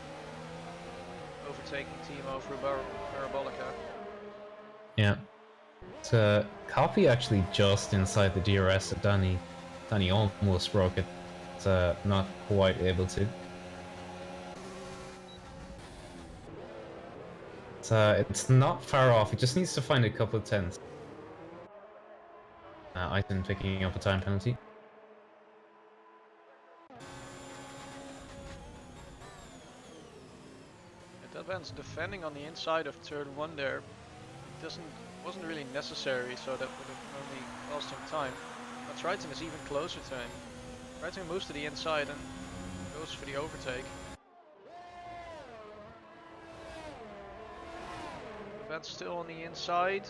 overtaking Timo through Parabolica. Yeah. So Copy actually just inside the DRS at Danny. Danny almost broke it. Not quite able to. It's not far off. He just needs to find a couple of tenths. Icewind picking up a time penalty. Advance defending on the inside of turn 1 there. It wasn't really necessary, so that would have only cost him time. But Triton is even closer to him. Triton moves to the inside and goes for the overtake. Advance still on the inside.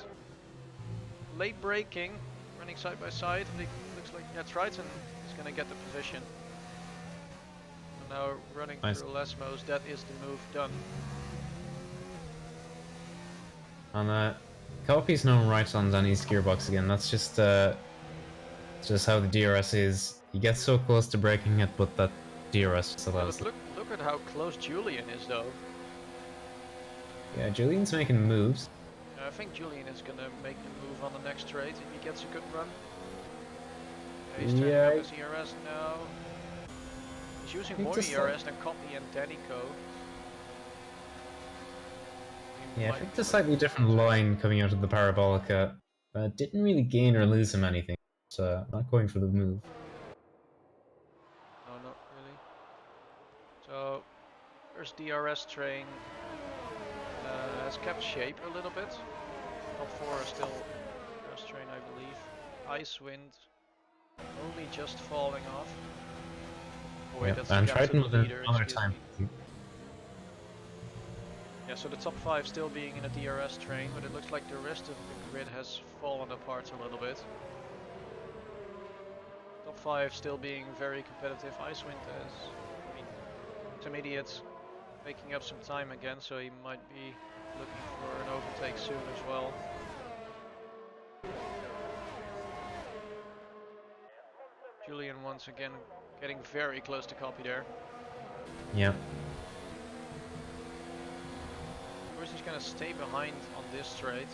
Late braking, running side by side. And it looks like Triton is going to get the position. So now running Nice. through Lesmos, that is the move done. And Copy's no right on Danny's gearbox again. That's just how the DRS is. He gets so close to breaking it, but that DRS just Yeah, allows but it. look at how close Julian is though. Yeah, Julian's making moves. I think Julian is gonna make the move on the next straight if he gets a good run. Yeah, he's turning up his ERS now. He's using more ERS than Copy and Danico. Yeah, I think the slightly different line coming out of the Parabolica didn't really gain or lose him anything. So not going for the move. No, not really. So, first DRS train has kept shape a little bit. Top 4 are still DRS train, I believe. Icewind only just falling off. Oh wait, that's and the gap to Triton the with leader, another excuse time. me. Yeah, so the top 5 still being in a DRS train, but it looks like the rest of the grid has fallen apart a little bit. Top 5 still being very competitive. Icewind is, I mean, intermediate, making up some time again, so he might be looking for an overtake soon as well. Julian once again getting very close to Copy there. Yeah. Of course he's gonna stay behind on this straight.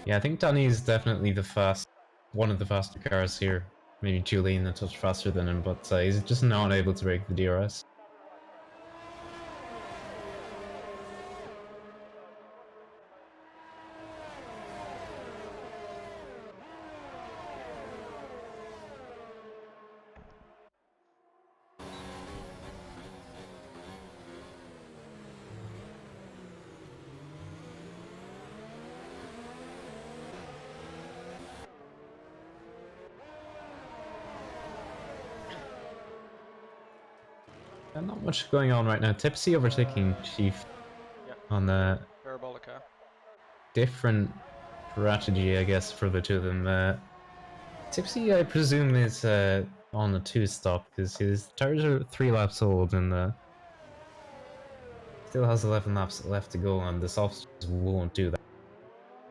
Yeah, I think Danny is definitely one of the faster cars here. Maybe Julian a touch faster than him, but he's just not able to break the DRS. Not much going on right now. Tipsy overtaking Chief Yeah, on a Parabolica. different strategy, I guess, for the two of them. Tipsy, I presume, is on a 2-stop because his tires are 3 laps old and still has 11 laps left to go, and the softs just won't do that.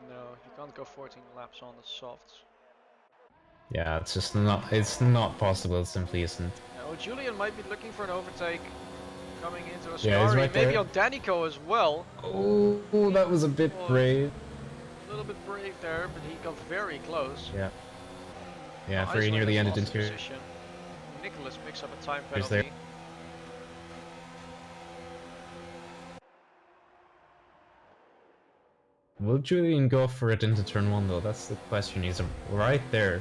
No, you can't go 14 laps on the softs. Yeah, it's just not possible. It simply isn't. Oh, Julian might be looking for an overtake coming into a Yeah, he's Ferrari, right maybe there. on Danico as well. Oh, that was a bit Oh, brave. a little bit brave there, but he got very close. Yeah. Yeah, Oh, very Iceland nearly has ended lost a into position. Nicholas picks up a time yours there. penalty. Will Julian go for it into turn 1 though? That's the question. He's right there.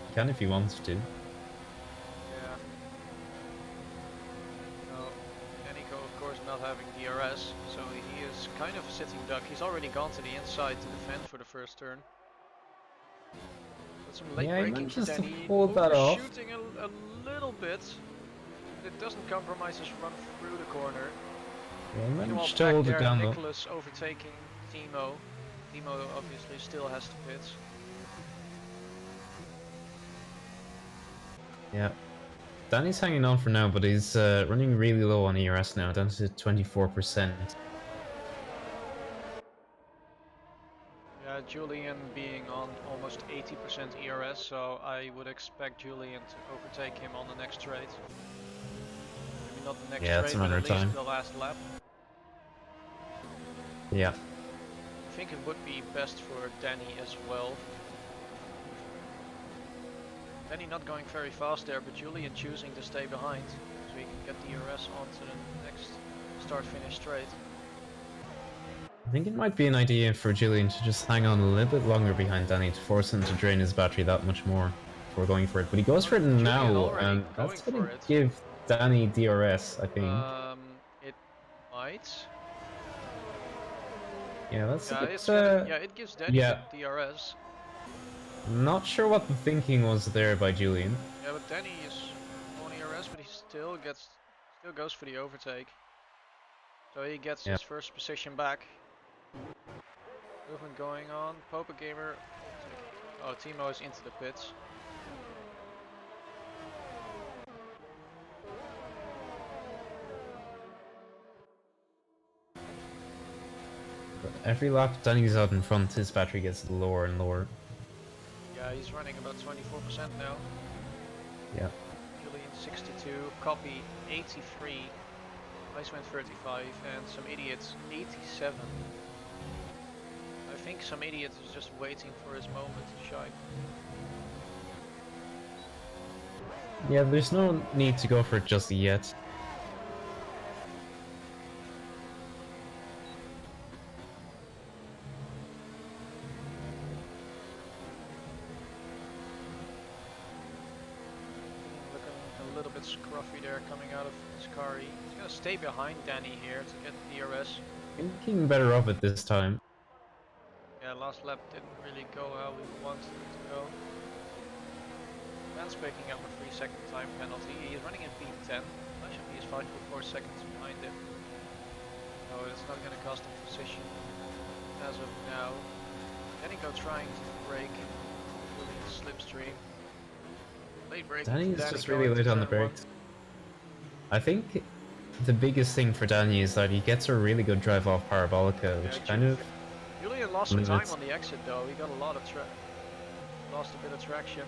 He can if he wants to. Yeah. No, Danico of course not having DRS, so he is kind of a sitting duck. He's already gone to the inside to defend for the first turn. But some late Yeah, he braking for manages to Danny, hold that off. overshooting a little bit. But it doesn't compromise his run through the corner. Yeah, he Meanwhile managed to back hold it there, down though. Nicholas overtaking Timo. Timo obviously still has to pit. Yeah. Danny's hanging on for now, but he's running really low on ERS now, down to 24%. Yeah, Julian being on almost 80% ERS, so I would expect Julian to overtake him on the next straight. Maybe not the next Yeah, that's straight, a but matter at of least time. the last lap. Yeah. I think it would be best for Danny as well. Danny not going very fast there, but Julian choosing to stay behind, so he can get DRS onto the next start-finish straight. I think it might be an idea for Julian to just hang on a little bit longer behind Danny to force him to drain his battery that much more before going for it. But he goes for it Julian now, already and going that's for going to it. give Danny DRS, I think. It might. Yeah, that's a Yeah, bit, yeah, it gives Danny the yeah. DRS. Not sure what the thinking was there by Julian. Yeah, but Danny is on ERS, but he still goes for the overtake. So he gets Yeah. his first position back. Movement going on. Popa Gamer. Oh, Timo is into the pits. But every lap Danny's out in front, his battery gets lower and lower. Yeah, he's running about 24% now. Yeah. Julian 62, Copy 83, Iceman 35, and some idiots 87. I think some idiot is just waiting for his moment to shine. Yeah, there's no need to go for it just yet. Looking a little bit scruffy there coming out of Skari. He's gonna stay behind Danny here to get DRS. Thinking better of it this time. Yeah, last lap didn't really go how we wanted it to go. Man's picking up a 3-second time penalty. He's running in P10. That should be his 5.4 seconds behind him. So it's not going to cost him position as of now. Danico trying to break the slipstream. Late breaking. Danny's just really late on the brakes. I think the biggest thing for Danny is that he gets a really good drive off Parabolica, which kind of Julian lost some time on the exit though. He got a lot of lost a bit of traction.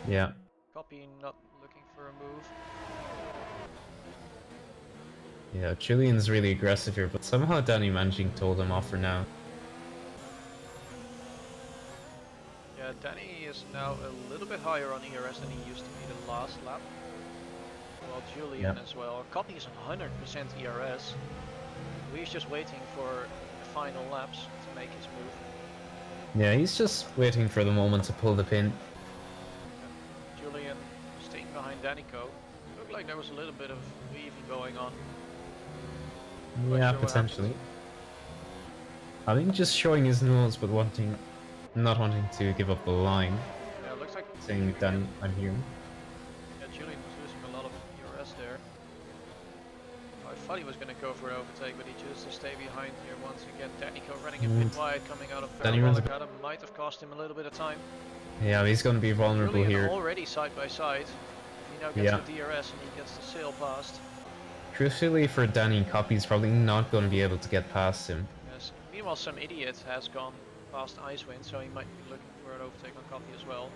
Yeah. Copy not looking for a move. Yeah, Julian's really aggressive here, but somehow Danny managing to hold him off for now. Yeah, Danny is now a little bit higher on ERS than he used to be the last lap. Well, Julian as well. Copy is on 100% ERS. He's just waiting for the final laps to make his move. Yeah, he's just waiting for the moment to pull the pin. Julian staying behind Danico. Looked like there was a little bit of weaving going on. Yeah, sure potentially. I think just showing his nose, but not wanting to give up the line. Yeah, looks like saying, Danny, I'm here. Yeah, Julian was losing a lot of ERS there. thought he was going to go for an overtake, but he chose to stay behind here once again. Danico running a bit wide, coming out of Danny runs Parabolica. That might have cost him a little bit of time. Yeah, he's going to be vulnerable Julian here. already side by side. If he now gets the DRS and he gets the sail past. Crucially for Danny, Copy's probably not going to be able to get past him. Yes. Meanwhile, some idiot has gone past Icewind, so he might be looking for an overtake on Copy as well.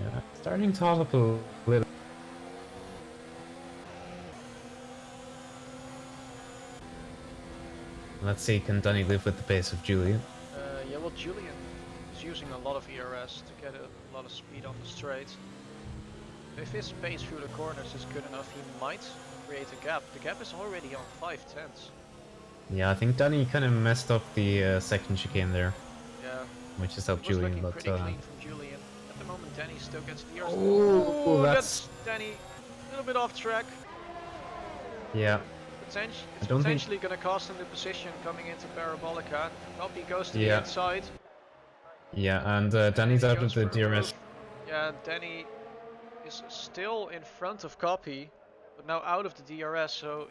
Yeah, starting to top up a little. Let's see, can Danny live with the pace of Julian? Yeah, well, Julian is using a lot of ERS to get a lot of speed on the straight. If his pace through the corners is good enough, he might create a gap. The gap is already on 5/10. Yeah, I think Danny kind of messed up the second chicane there. Yeah. Which has helped It was Julian, looking but pretty clean from Julian. At the moment, Danny still gets the DRS. Oh, that's Danny. A little bit off track. Yeah. It's potentially going to cost him the position coming into Parabolica. Copy goes to the inside. Yeah, and Danny's out of the DRS. Yeah, Danny is still in front of Copy, but now out of the DRS, so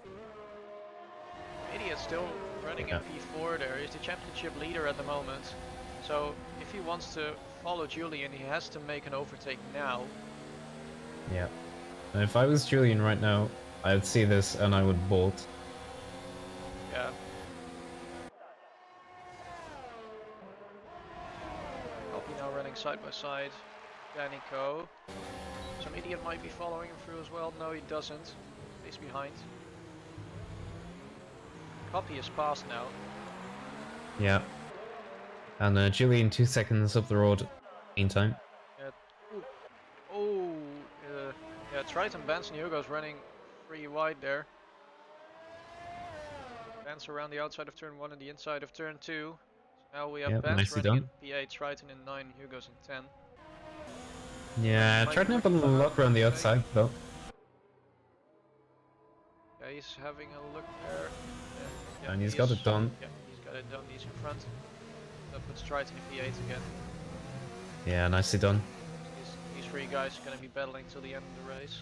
Idiot's still running in P4 there. He's the championship leader at the moment. So if he wants to follow Julian, he has to make an overtake now. Yeah. And if I was Julian right now, I'd see this and I would bolt. Yeah. Copy now running side by side. Danico. Some idiot might be following him through as well. No, he doesn't. He's behind. Copy is past now. Yeah. And Julian 2 seconds up the road meantime. Yeah, Triton Benson Hugo's running free wide there. Benz around the outside of turn 1 and the inside of turn 2. So now we have Benz running in P8, Triton in 9, Hugo's in 10. Yeah, Triton up a look around the outside though. Yeah, he's having a look there. Yeah, and he's got it done. Yeah, he's got it done, he's in front. That puts Triton in P8 again. Yeah, nicely done. These three guys are going to be battling till the end of the race.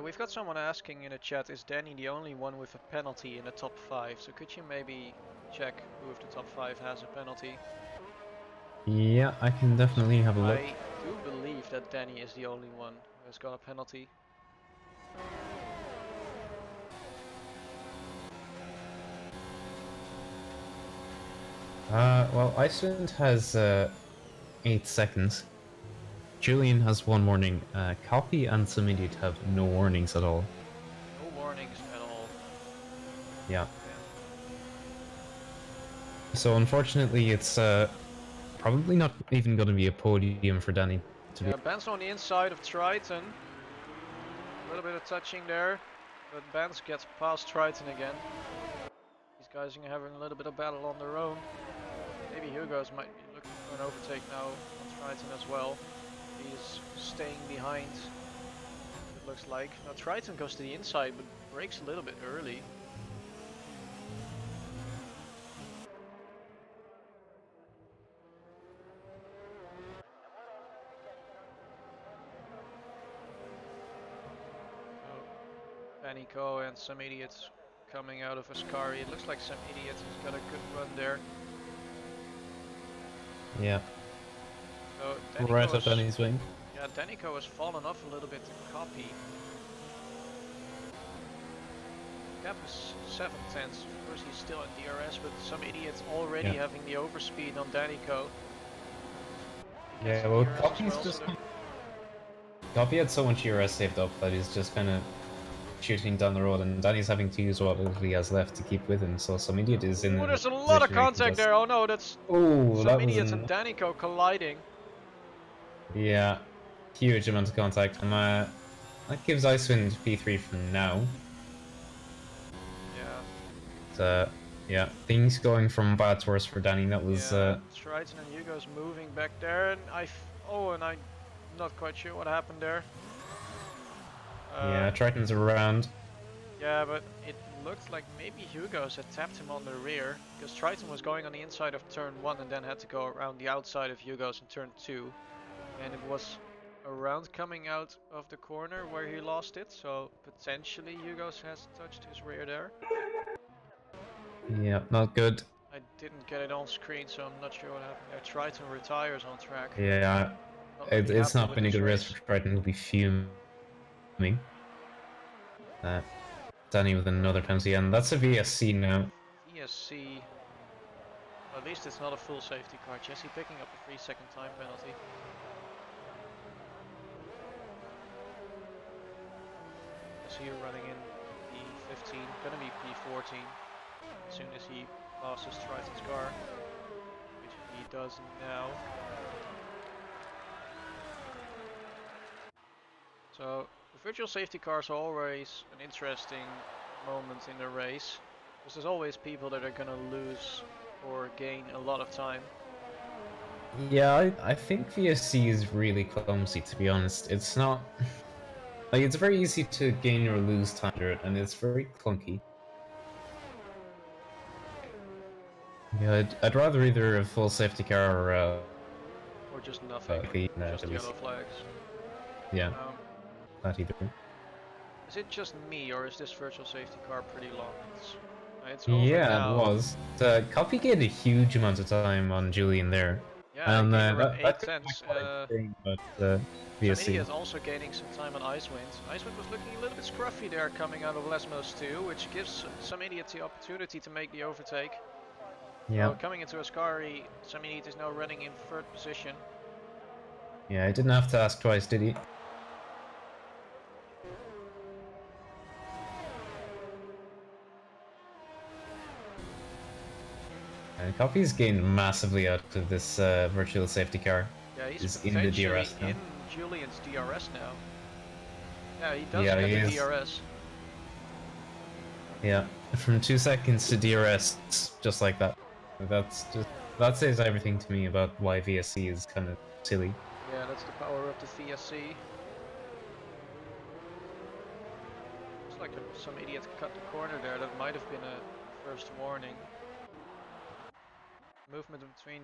We've got someone asking in the chat, is Danny the only one with a penalty in the top 5? So could you maybe check who of the top 5 has a penalty? Yeah, I can definitely have a look. I do believe that Danny is the only one who has got a penalty. Well, Iceland has 8 seconds. Julian has 1 warning. Copy and some idiot have no warnings at all. No warnings at all. Yeah. So unfortunately, it's probably not even going to be a podium for Danny. Ben's on the inside of Triton. A little bit of touching there, but Benz gets past Triton again. These guys are having a little bit of battle on their own. Maybe Hugo's might be looking for an overtake now on Triton as well. He's staying behind, it looks like. Now Triton goes to the inside, but brakes a little bit early. Danico and some idiots coming out of Ascari. It looks like some idiots has got a good run there. Yeah. So right up Danny's wing. Yeah, Danico has fallen off a little bit to Copy. Gap is 7/10. Of course he's still at DRS, but some idiots already having the overspeed on Danico. Yeah, well, Copy's just... Copy had so much DRS saved up that he's just kind of shooting down the road, and Danny's having to use what he has left to keep with him, so some idiot is in... Oh, there's a lot of contact there. Oh no, that's some idiots and Danico colliding. Yeah, huge amount of contact. And that gives Icewind P3 for now. Yeah. So, yeah, things going from bad to worse for Danny. That was... Triton and Hugo's moving back there, and I'm not quite sure what happened there. Yeah, Triton's around. Yeah, but it looked like maybe Hugo's had tapped him on the rear, because Triton was going on the inside of turn 1 and then had to go around the outside of Hugo's in turn 2. And it was around coming out of the corner where he lost it, so potentially Hugo's has touched his rear there. Yeah, not good. I didn't get it on screen, so I'm not sure what happened there. Triton retires on track. Yeah, Not really it's happy not with been a this good race race. for Triton. He'll be fuming. Danny with another penalty, and that's a VSC now. VSC. Well, at least it's not a full safety car. Jesse picking up a 3-second time penalty. Jesse running in P15, gonna be P14 as soon as he passes Triton's car, which he does now. So the virtual safety cars are always an interesting moment in the race, because there's always people that are gonna lose or gain a lot of time. Yeah, I think VSC is really clumsy, to be honest. It's not... Like, it's very easy to gain or lose time under it, and it's very clunky. Yeah, I'd rather either a full safety car Or just nothing, just yellow flags. Yeah, not either. Is it just me, or is this virtual safety car pretty long? It's over Yeah, now. it was. Copy gained a huge amount of time on Julian there. Yeah, And gained around 8 that tenths. VSC. is also gaining some time on Icewind. Icewind was looking a little bit scruffy there coming out of Lesmos 2, which gives some idiot the opportunity to make the overtake. Yeah. So coming into Ascari, some idiot is now running in 3rd position. Yeah, I didn't have to ask twice, did he? And Copy's gained massively out of this virtual safety car. Yeah, he's in the DRS now. in Julian's DRS now. Yeah, he does Yeah, get he the is. DRS. Yeah, from 2 seconds to DRS, just like that. That says everything to me about why VSC is kind of silly. Yeah, that's the power of the VSC. Looks like some idiot cut the corner there. That might have been a first warning. Movement between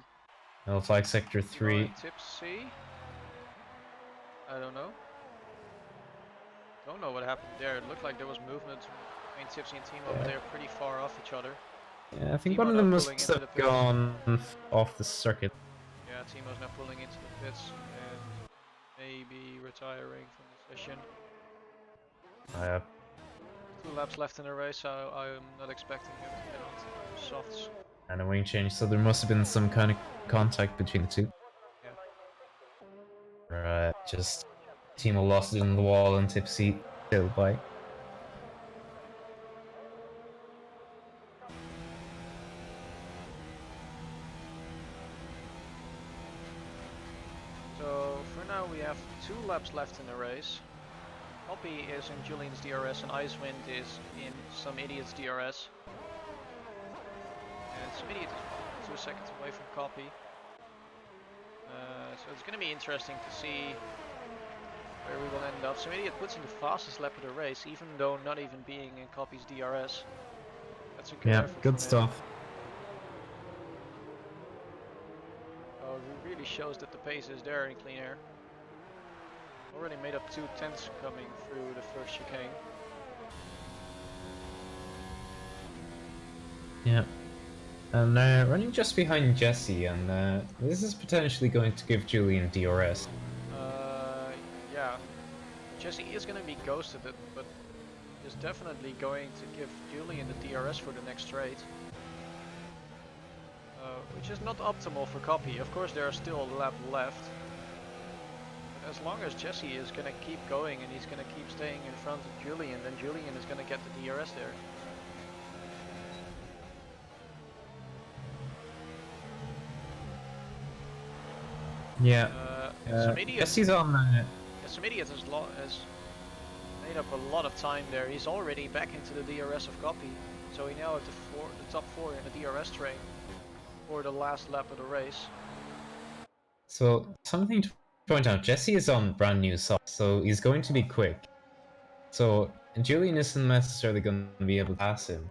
Yellow flag sector 3. and Tipsy. I don't know. Don't know what happened there. It looked like there was movement between Tipsy and Timo, but they're pretty far off each other. Yeah, I think Timo one of now them pulling must into have the pits. gone off the circuit. Yeah, Timo's now pulling into the pits and maybe retiring from the session. 2 laps left in the race, so I'm not expecting him to get onto softs. And a wing change, so there must have been some kind of contact between the two. Yeah. Just Timo lost it in the wall and Tipsy still by. So for now we have 2 laps left in the race. Poppy is in Julian's DRS and Icewind is in some idiot's DRS. And some idiot is 2 seconds away from Copy. So it's going to be interesting to see where we will end up. Some idiot puts in the fastest lap of the race, even though not even being in Copy's DRS. That's a good effort good from stuff. him. Oh, it really shows that the pace is there in clean air. Already made up 2 tenths coming through the first chicane. Yeah. And running just behind Jesse, and this is potentially going to give Julian DRS. Yeah. Jesse is going to be ghosted, but is definitely going to give Julian the DRS for the next straight. Which is not optimal for Copy. Of course, there are still a lap left. But as long as Jesse is going to keep going and he's going to keep staying in front of Julian, then Julian is going to get the DRS there. Yeah. Some idiot. Jesse's on. Some idiot has made up a lot of time there. He's already back into the DRS of Copy, so he now has the top 4 in the DRS train for the last lap of the race. So something to point out: Jesse is on brand new softs, so he's going to be quick. So Julian isn't necessarily going to be able to pass him,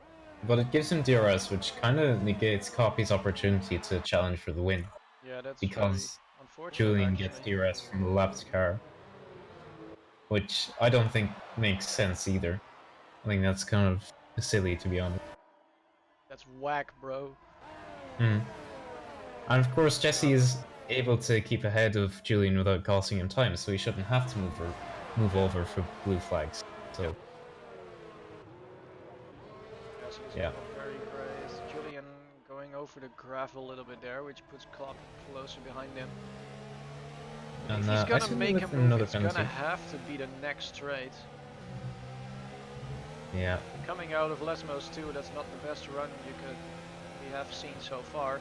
but it gives him DRS, which kind of negates Copy's opportunity to challenge for the win, Yeah, that's very because unfortunate Julian gets actually. DRS from the lapped car, which I don't think makes sense either. I think that's kind of silly, to be honest. That's whack, bro. Mm. And of course, Jesse Um, is able to keep ahead of Julian without costing him time, so he shouldn't have to move yeah, over for blue flags. yeah. So Yeah, so this is yeah, looking very great. Julian going over the gravel a little bit there, which puts Cloppy closer behind him. But if and he's I gonna see him make a with move, another it's gonna penalty. have to be the next straight. Yeah, Coming out of Lesmos 2, that's not the best run we have seen so far.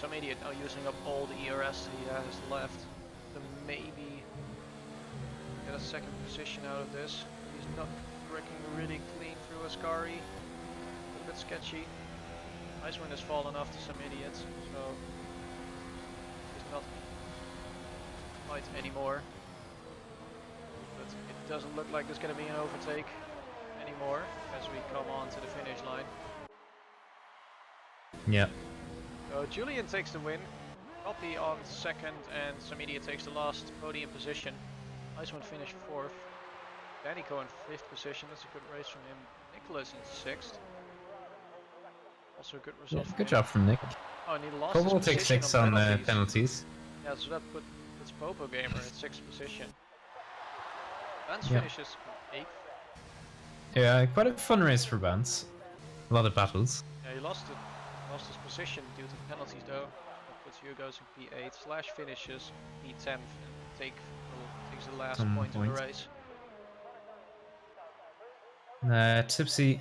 Some idiot now using up all the ERS he has left to maybe get a second position out of this. He's not wrecking really clean through Ascari. A little bit sketchy. Icewind has fallen off to some idiots, so he's not quite anymore. But it doesn't look like there's going to be an overtake anymore as we come on to the finish line. yeah. So Julian takes the win. Copy on second, and some idiot takes the last podium position. Icewind finished fourth. Danico in fifth position. That's a good race from him. Nicholas in sixth. Also a good Yeah, result from good him. job from Nick. Oh, and he lost his Kobo takes position on 6 on penalties. penalties. Yeah, so that puts Popo Gamer in sixth position. Vance Yeah. finishes eighth. Yeah, quite a fun race for Vance. A lot of battles. Yeah, he lost his position due to penalties though. That puts Hugo's in P8. Slash finishes P10th and takes the last Some point of the points. race. Tipsy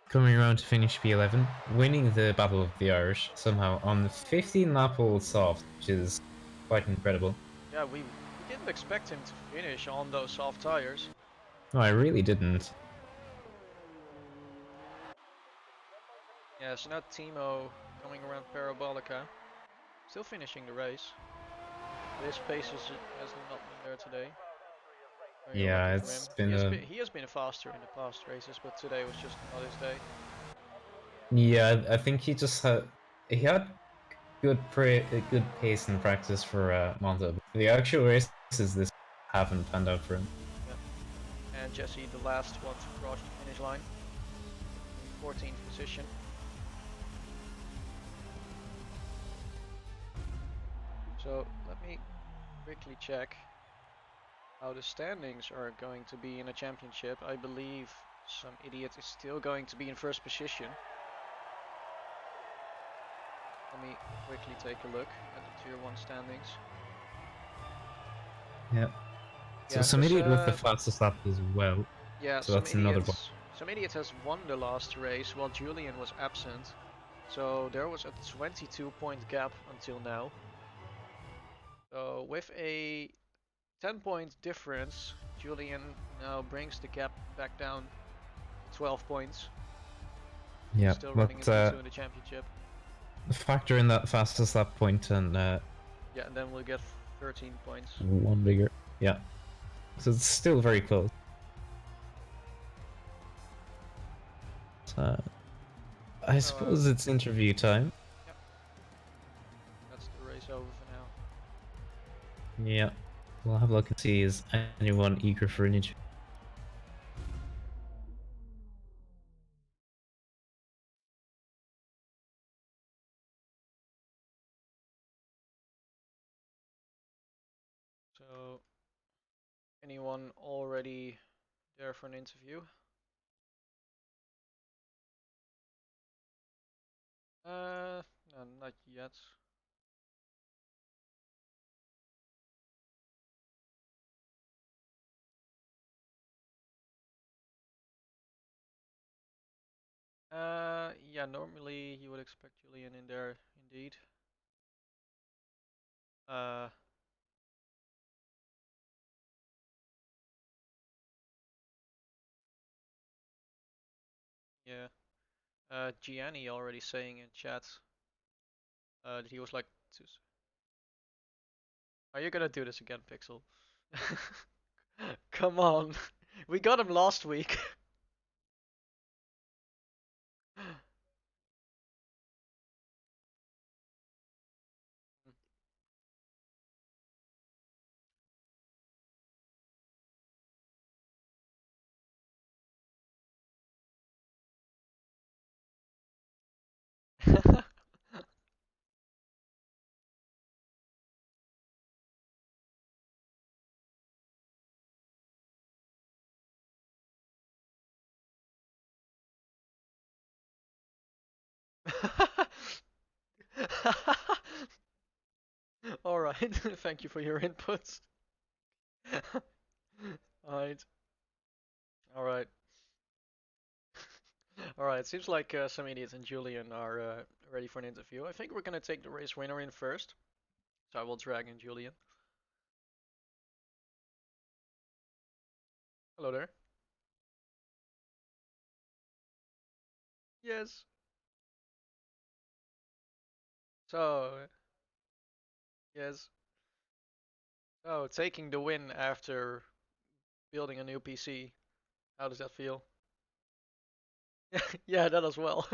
coming around to finish P11, winning the Battle of the Irish somehow on the 15 lap old soft, which is quite incredible. Yeah, we didn't expect him to finish on those soft tires. No, I really didn't. Yeah, so now Timo coming around Parabolica, still finishing the race. His pace has not been there today. Very Yeah, unlucky for him. it's been a. He has been faster in the past races, but today was just not his day. Yeah, I think he had good pace in practice for Monza. But the actual races this haven't panned out for him. Yeah. And Jesse, the last one to cross the finish line, 14th position. So let me quickly check how the standings are going to be in a championship. I believe some idiot is still going to be in first position. Let me quickly take a look at the Tier 1 standings. Yeah. So Yeah, some because idiot with the fastest lap as well. yeah, So that's another point. some idiot has won the last race while Julian was absent. So there was a 22-point gap until now. So with a 10-point difference, Julian now brings the gap back down to 12 points. Yeah, Still running but as P2 in the championship. factor in that fastest lap point and Yeah, and then we'll get 13 points. one bigger. Yeah. So it's still very close. I suppose it's interview time. Yep, that's the race over for now. Yeah. We'll have a look and see is anyone eager for an interview. So, anyone already there for an interview? No, not yet. Yeah, normally you would expect Julian in there, indeed. Uh, yeah. Gianni already saying in chat that he was like, "Are you gonna do this again, Pixel?" Come on. We got him last week. All right. Thank you for your inputs. All right. All right. All right. Seems like some idiots and Julian are ready for an interview. I think we're gonna take the race winner in first. So I will drag in Julian. Hello there. Yes. So, yes. Oh, taking the win after building a new PC. How does that feel? Yeah, that as well.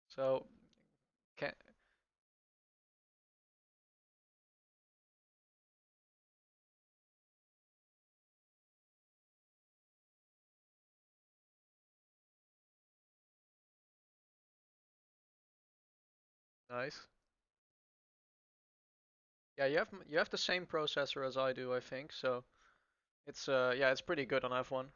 So, can nice. Yeah, you have the same processor as I do, I think. So it's yeah, it's pretty good on F1.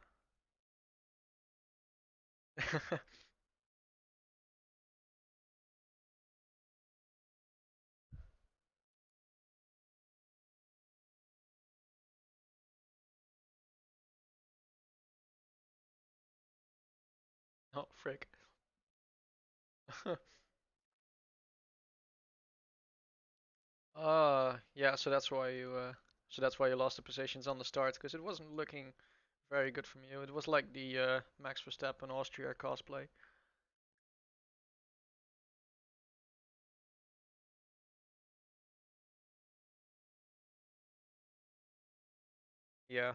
Oh, frick. Yeah, so that's why you lost the positions on the start, because it wasn't looking very good from you. It was like the Max Verstappen Austria cosplay. Yeah.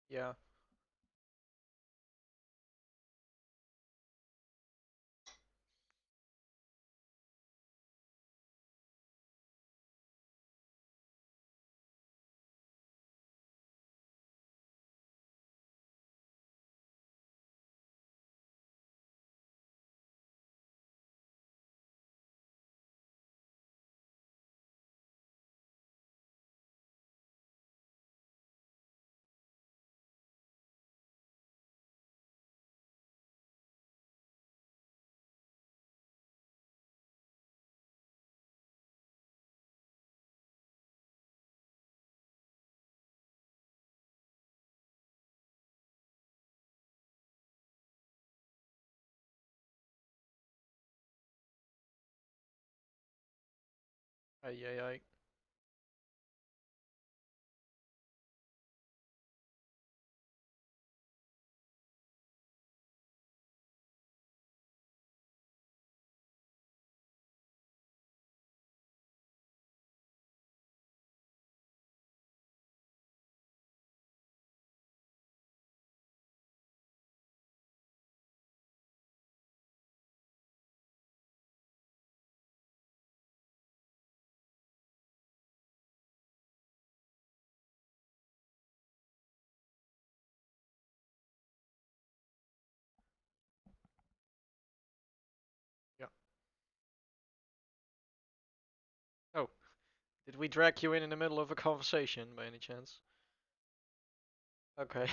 Yeah. Ay, ay, ay. Did we drag you in the middle of a conversation by any chance? Okay.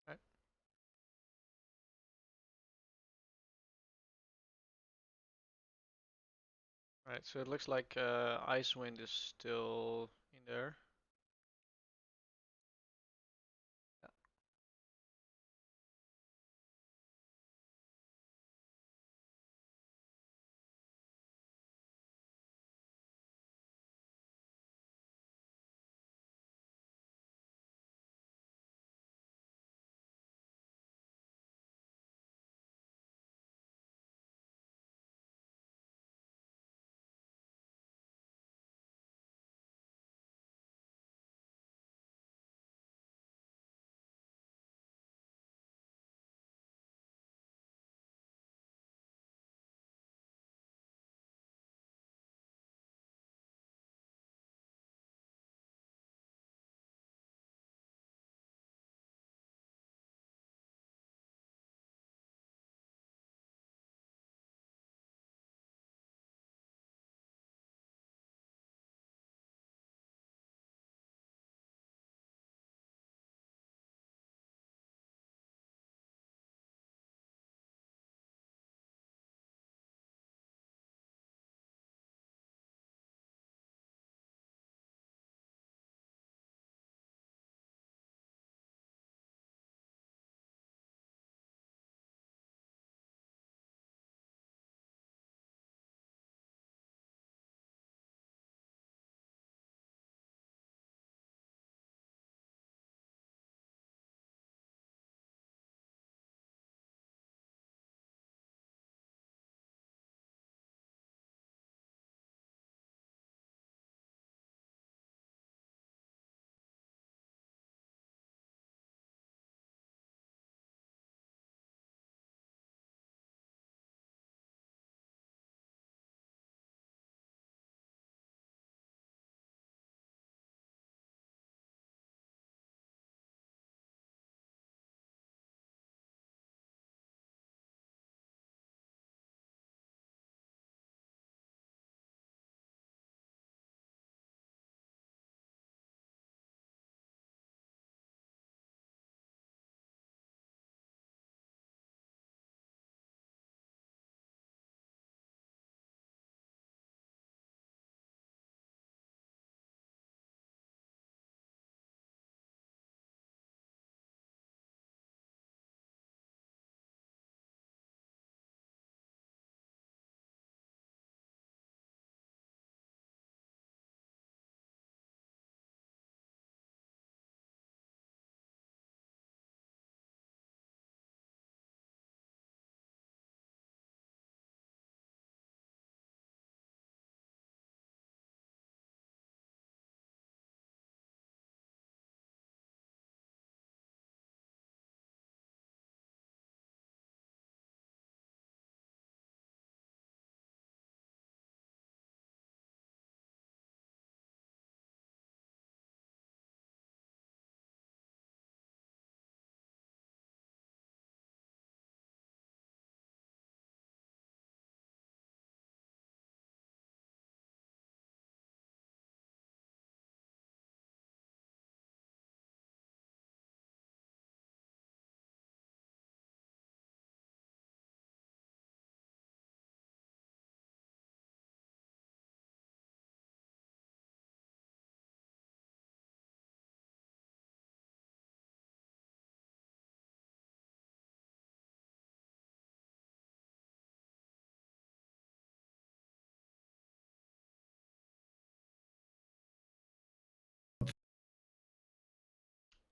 Right. Right, so it looks like Icewind is still in there. Yeah.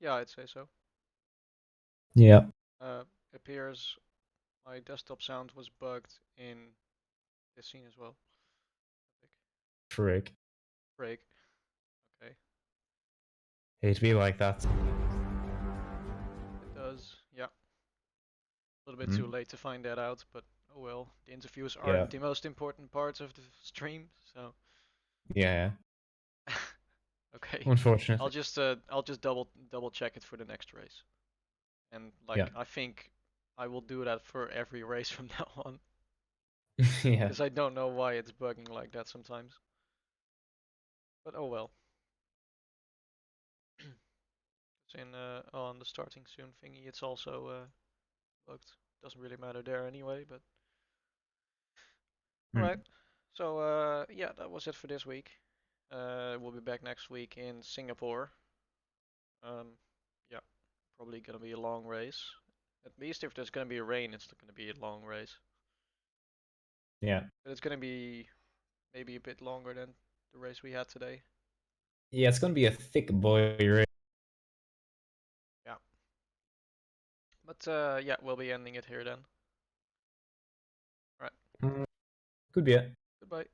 Yeah, I'd say so. Yeah. Appears my desktop sound was bugged in this scene as well. Epic. Frick. Break. Okay. Hate to be like that. It does. Yeah. A little bit too Mm. late to find that out, but oh well. The interviews Yeah. aren't the most important parts of the stream, so Yeah. okay. Unfortunately. I'll just double check it for the next race. And Yeah. like I think I will do that for every race from now on Yeah. because I don't know why it's bugging like that sometimes. But oh well. It's in on the starting soon thingy. It's also bugged. Doesn't really matter there anyway. But all right. Mm. So yeah, that was it for this week. We'll be back next week in Singapore. Yeah, probably gonna be a long race. At least if there's gonna be rain, it's gonna be a long race. Yeah. But it's gonna be maybe a bit longer than the race we had today. Yeah, it's gonna be a thick boy race. Yeah. But yeah, we'll be ending it here then. All right. Could be it. Goodbye.